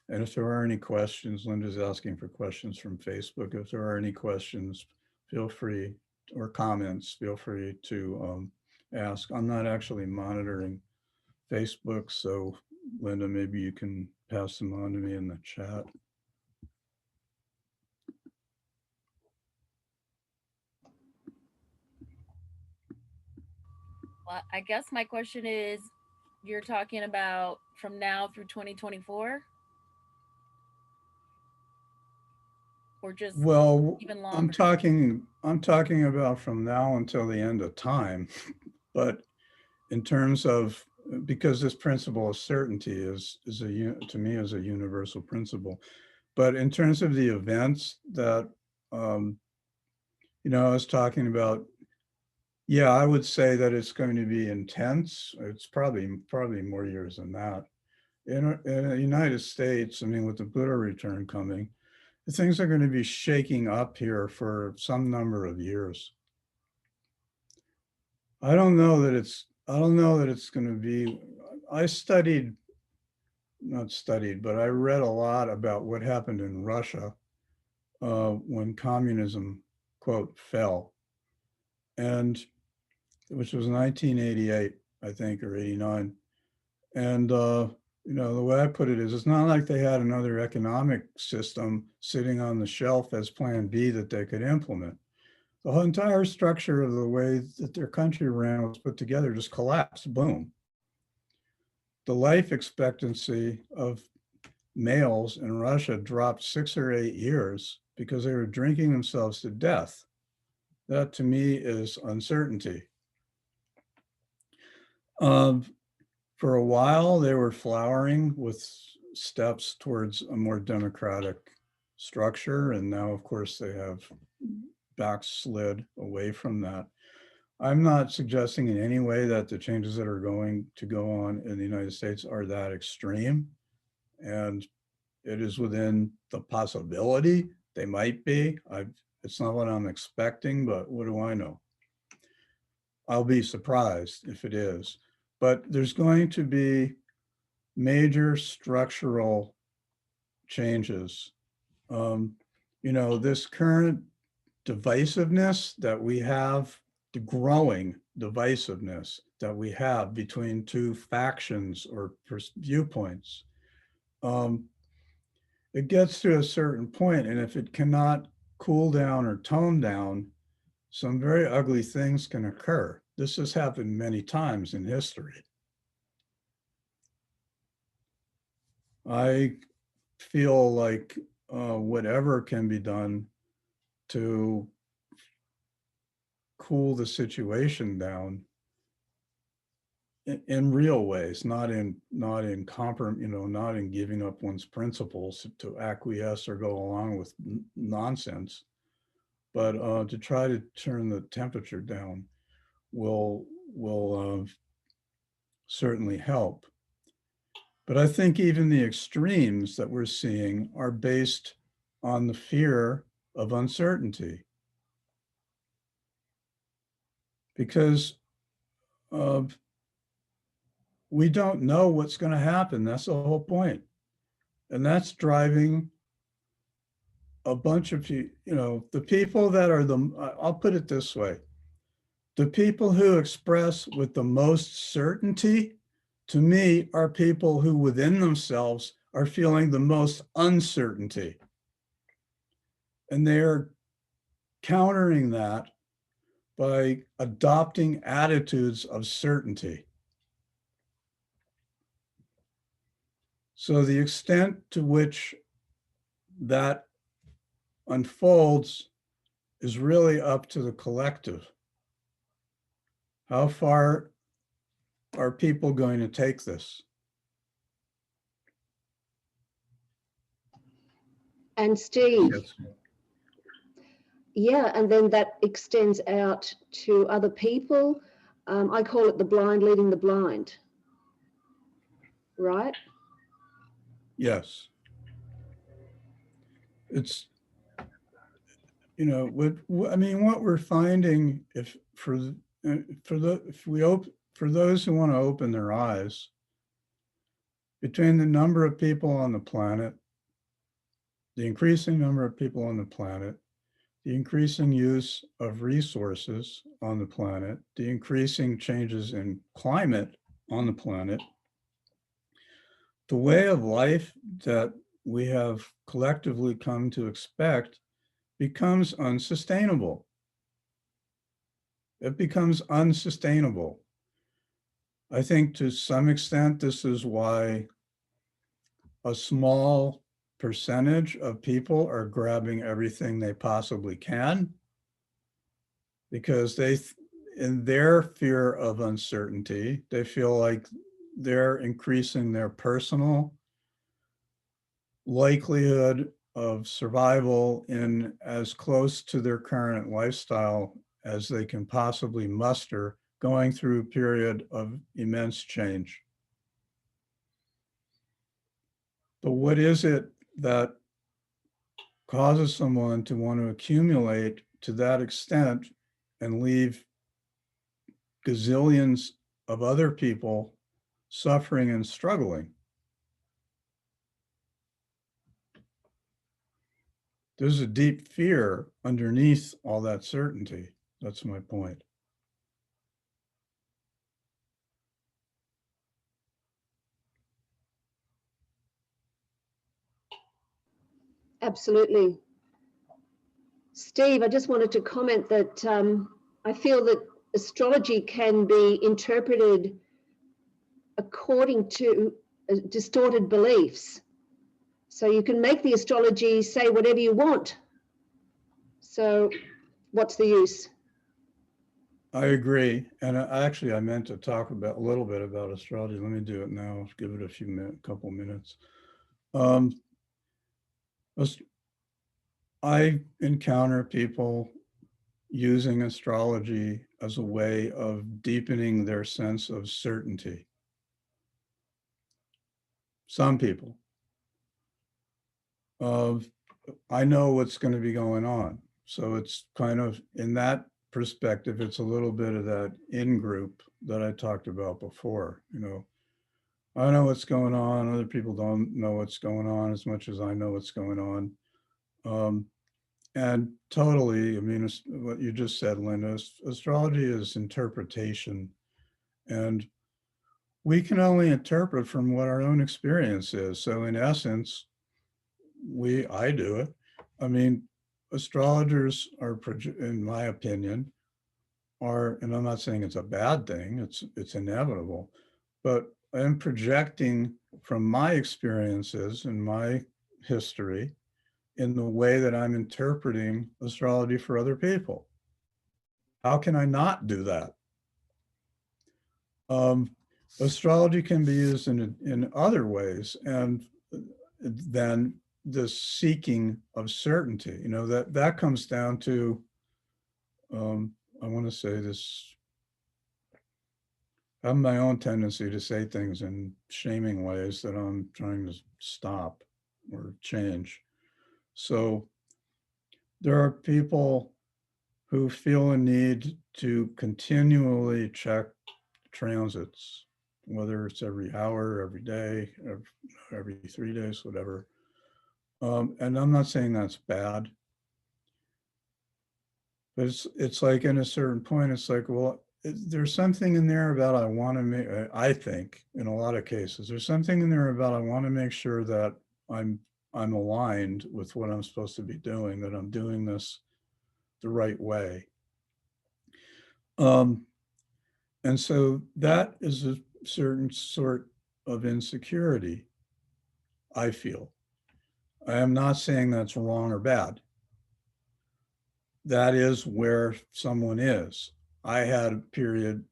Speaker 1: And if there are any questions, Linda's asking for questions from Facebook. If there are any questions, feel free, or comments, feel free to ask. I'm not actually monitoring Facebook, so Linda, maybe you can pass them on to me in the chat.
Speaker 2: Well, I guess my question is, you're talking about from now through 2024, or just
Speaker 1: Well,
Speaker 2: even
Speaker 1: I'm
Speaker 2: longer?
Speaker 1: talking I'm talking about from now until the end of time, but in terms of, because this principle of certainty is to me is a universal principle. But in terms of the events that um, I was talking about, yeah, I would say that it's going to be intense. It's probably more years than that. In the United States, I mean, with the Buddha return coming, things are going to be shaking up here for some number of years. I don't know that it's going to be. I studied, not studied, but I read a lot about what happened in Russia when communism, quote, fell, and which was 1988, I think, or 89. And the way I put it is, it's not like they had another economic system sitting on the shelf as Plan B that they could implement. The whole entire structure of the way that their country ran was put together, just collapsed. Boom. The life expectancy of males in Russia dropped 6 or 8 years because they were drinking themselves to death. That to me is uncertainty. Um, for a while, they were flowering with steps towards a more democratic structure. And now, of course, they have backslid away from that. I'm not suggesting in any way that the changes that are going to go on in the United States are that extreme. And it is within the possibility they might be. It's not what I'm expecting, but what do I know? I'll be surprised if it is. But there's going to be major structural changes. This current divisiveness that we have, the growing divisiveness that we have between two factions or viewpoints, it gets to a certain point, and if it cannot cool down or tone down, some very ugly things can occur. This has happened many times in history. I feel like whatever can be done to cool the situation down in real ways, not in not in giving up one's principles to acquiesce or go along with nonsense, but to try to turn the temperature down will certainly help. But I think even the extremes that we're seeing are based on the fear of uncertainty, because we don't know what's going to happen. That's the whole point. And that's driving a bunch of the people that are I'll put it this way, the people who express with the most certainty, to me, are people who within themselves are feeling the most uncertainty. And they're countering that by adopting attitudes of certainty. So the extent to which that unfolds is really up to the collective. How far are people going to take this?
Speaker 3: And Steve,
Speaker 1: Yes.
Speaker 3: yeah, and then that extends out to other people. I call it the blind leading the blind, right?
Speaker 1: Yes. It's, what we're finding, if we open, for those who want to open their eyes, between the number of people on the planet, the increasing number of people on the planet, the increasing use of resources on the planet, the increasing changes in climate on the planet, the way of life that we have collectively come to expect becomes unsustainable. It becomes unsustainable. I think to some extent, this is why a small percentage of people are grabbing everything they possibly can, because in their fear of uncertainty, they feel like they're increasing their personal likelihood of survival in as close to their current lifestyle as they can possibly muster, going through a period of immense change. But what is it that causes someone to want to accumulate to that extent and leave gazillions of other people suffering and struggling? There's a deep fear underneath all that certainty. That's my point.
Speaker 3: Absolutely. Steve, I just wanted to comment that I feel that astrology can be interpreted according to distorted beliefs. So you can make the astrology say whatever you want. So what's the use?
Speaker 1: I agree. And I meant to talk about a little bit about astrology. Let me do it now. Give it a couple minutes. I encounter people using astrology as a way of deepening their sense of certainty. Some people. of, I know what's going to be going on. So it's kind of, in that perspective, it's a little bit of that in group that I talked about before. I know what's going on. Other people don't know what's going on as much as I know what's going on. And totally, I mean, what you just said, Linda, astrology is interpretation. And we can only interpret from what our own experience is. So in essence, I do it. I mean, astrologers are, in my opinion, and I'm not saying it's a bad thing, it's inevitable, but I'm projecting from my experiences and my history in the way that I'm interpreting astrology for other people. How can I not do that? Um, Astrology can be used in other ways, and then the seeking of certainty. That comes down to, I want to say this, I have my own tendency to say things in shaming ways that I'm trying to stop or change. So there are people who feel a need to continually check transits, whether it's every hour, every day, every 3 days, whatever. And I'm not saying that's bad, but it's like, in a certain point, it's like, well, there's something in there about I want to make, I think in a lot of cases, there's something in there about I want to make sure that I'm aligned with what I'm supposed to be doing, that I'm doing this the right way. And so that is a certain sort of insecurity, I feel. I am not saying that's wrong or bad. That is where someone is. I had a period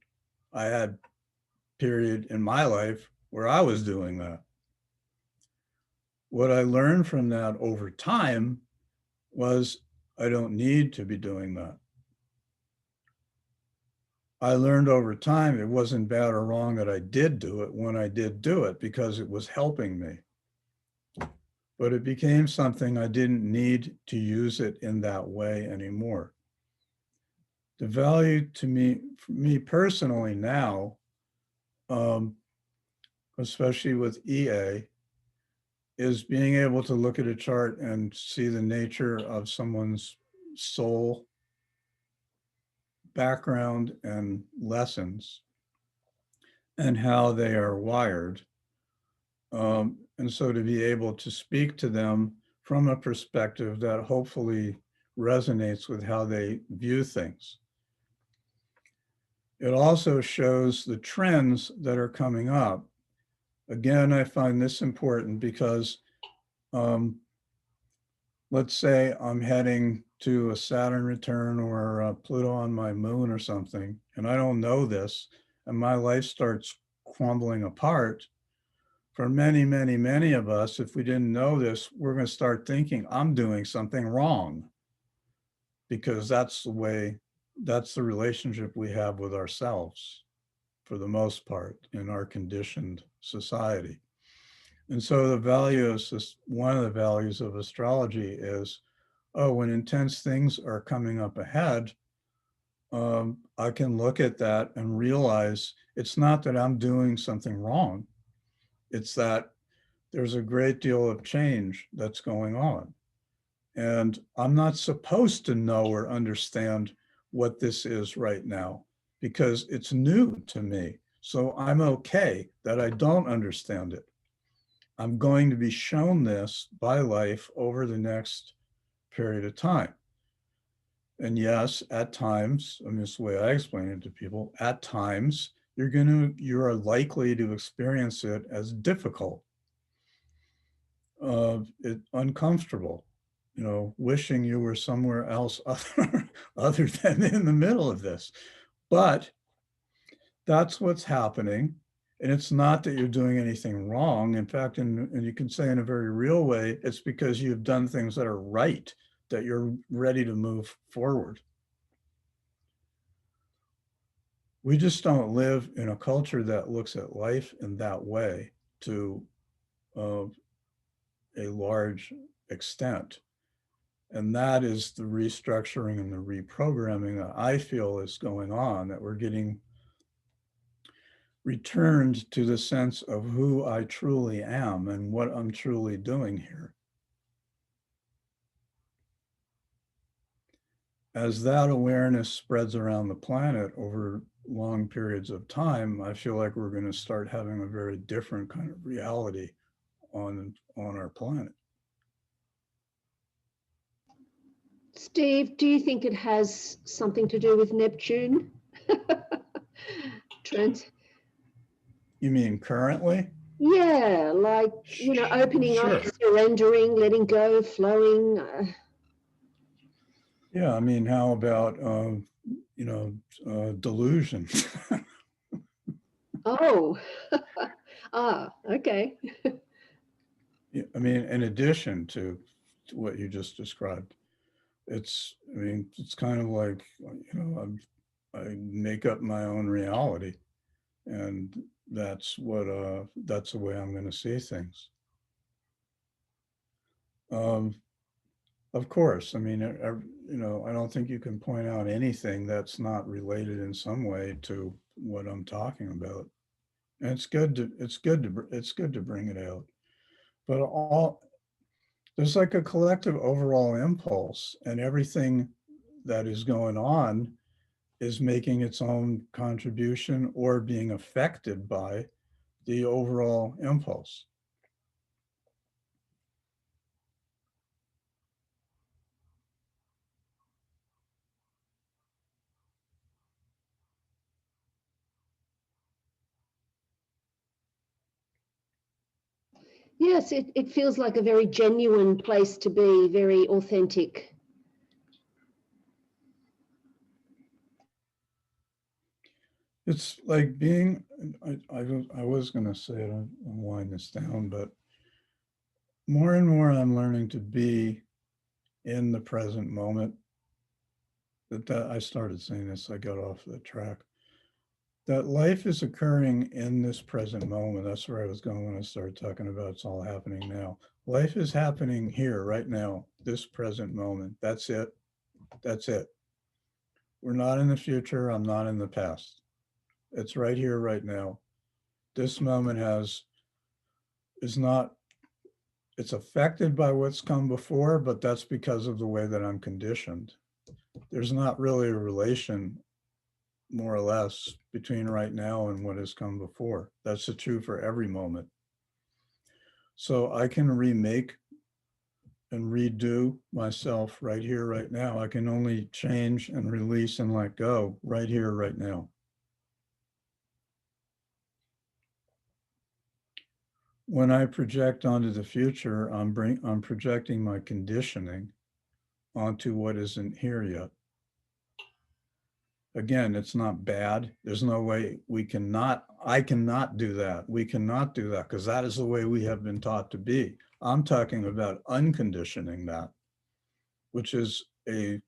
Speaker 1: in my life where I was doing that. What I learned from that over time was I don't need to be doing that. I learned over time it wasn't bad or wrong that I did do it when I did do it, because it was helping me. But it became something I didn't need to use it in that way anymore. The value to me, for me personally now, especially with EA, is being able to look at a chart and see the nature of someone's soul background and lessons and how they are wired. And so to be able to speak to them from a perspective that hopefully resonates with how they view things. It also shows the trends that are coming up. Again, I find this important because let's say I'm heading to a Saturn return or a Pluto on my moon or something, and I don't know this, and my life starts crumbling apart. For many, many, many of us, if we didn't know this, we're going to start thinking I'm doing something wrong, because that's the relationship we have with ourselves for the most part in our conditioned society. And so one of the values of astrology is, when intense things are coming up ahead, I can look at that and realize it's not that I'm doing something wrong. It's that there's a great deal of change that's going on. And I'm not supposed to know or understand what this is right now, because it's new to me. So I'm okay that I don't understand it. I'm going to be shown this by life over the next period of time. And yes, at times, I mean, this is the way I explain it to people, at times you are likely to experience it as difficult, uncomfortable, wishing you were somewhere else other than in the middle of this. But that's what's happening. And it's not that you're doing anything wrong. In fact, and you can say in a very real way, it's because you've done things that are right, that you're ready to move forward. We just don't live in a culture that looks at life in that way, to a large extent. And that is the restructuring and the reprogramming that I feel is going on, that we're getting returned to the sense of who I truly am and what I'm truly doing here. As that awareness spreads around the planet over long periods of time, I feel like we're going to start having a very different kind of reality on our planet.
Speaker 3: Steve, do you think it has something to do with Neptune? Trans.
Speaker 1: You mean currently?
Speaker 3: Yeah, like, you know, opening
Speaker 1: Sure.
Speaker 3: up, surrendering, letting go, flowing.
Speaker 1: Yeah, I mean, how about delusion?
Speaker 3: Oh, okay.
Speaker 1: I mean, in addition to what you just described, it's kind of like, I make up my own reality, and that's the way I'm going to see things. Of course, I mean, I don't think you can point out anything that's not related in some way to what I'm talking about. And it's good to bring it out. But there's like a collective overall impulse, and everything that is going on is making its own contribution or being affected by the overall impulse.
Speaker 3: Yes, it feels like a very genuine place to be, very authentic.
Speaker 1: It's like being, I was going to say it, I'll wind this down, but more and more I'm learning to be in the present moment. That I started saying this, I got off the track. That life is occurring in this present moment. That's where I was going when I started talking about it's all happening now. Life is happening here, right now, this present moment. That's it. That's it. We're not in the future. I'm not in the past. It's right here, right now. This moment is not, it's affected by what's come before, but that's because of the way that I'm conditioned. There's not really a relation, more or less, between right now and what has come before. That's true for every moment. So I can remake and redo myself right here, right now. I can only change and release and let go right here, right now. When I project onto the future, I'm projecting my conditioning onto what isn't here yet. Again, it's not bad. There's no way I cannot do that. We cannot do that because that is the way we have been taught to be. I'm talking about unconditioning that, which is a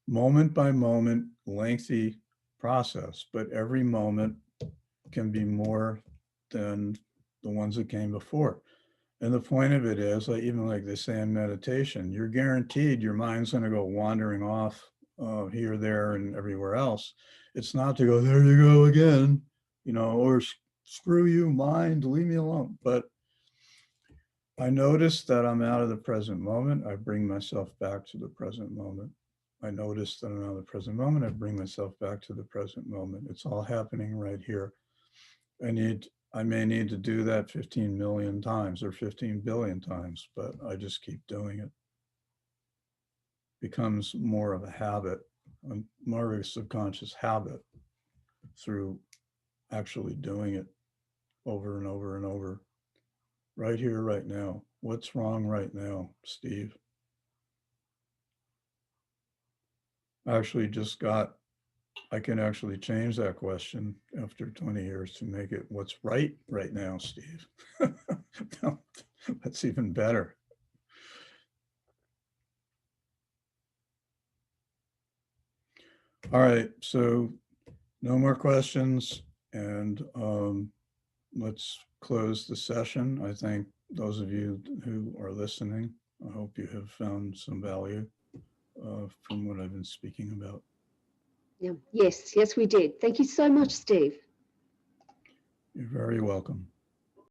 Speaker 1: moment by moment, lengthy process, but every moment can be more than the ones that came before. And the point of it is, like, even like they say in meditation, you're guaranteed your mind's going to go wandering off here, there, and everywhere else. It's not to go, there you go again, or screw you, mind, leave me alone. But I notice that I'm out of the present moment. I bring myself back to the present moment. I notice that I'm out of the present moment. I bring myself back to the present moment. It's all happening right here. I may need to do that 15 million times or 15 billion times, but I just keep doing it. Becomes more of a habit, more of a subconscious habit through actually doing it over and over and over. Right here, right now. What's wrong right now, Steve? I can actually change that question after 20 years to make it what's right now, Steve. That's even better. All right, so no more questions. And let's close the session. I thank those of you who are listening. I hope you have found some value from what I've been speaking about.
Speaker 3: Yeah. Yes, we did. Thank you so much, Steve.
Speaker 1: You're very welcome.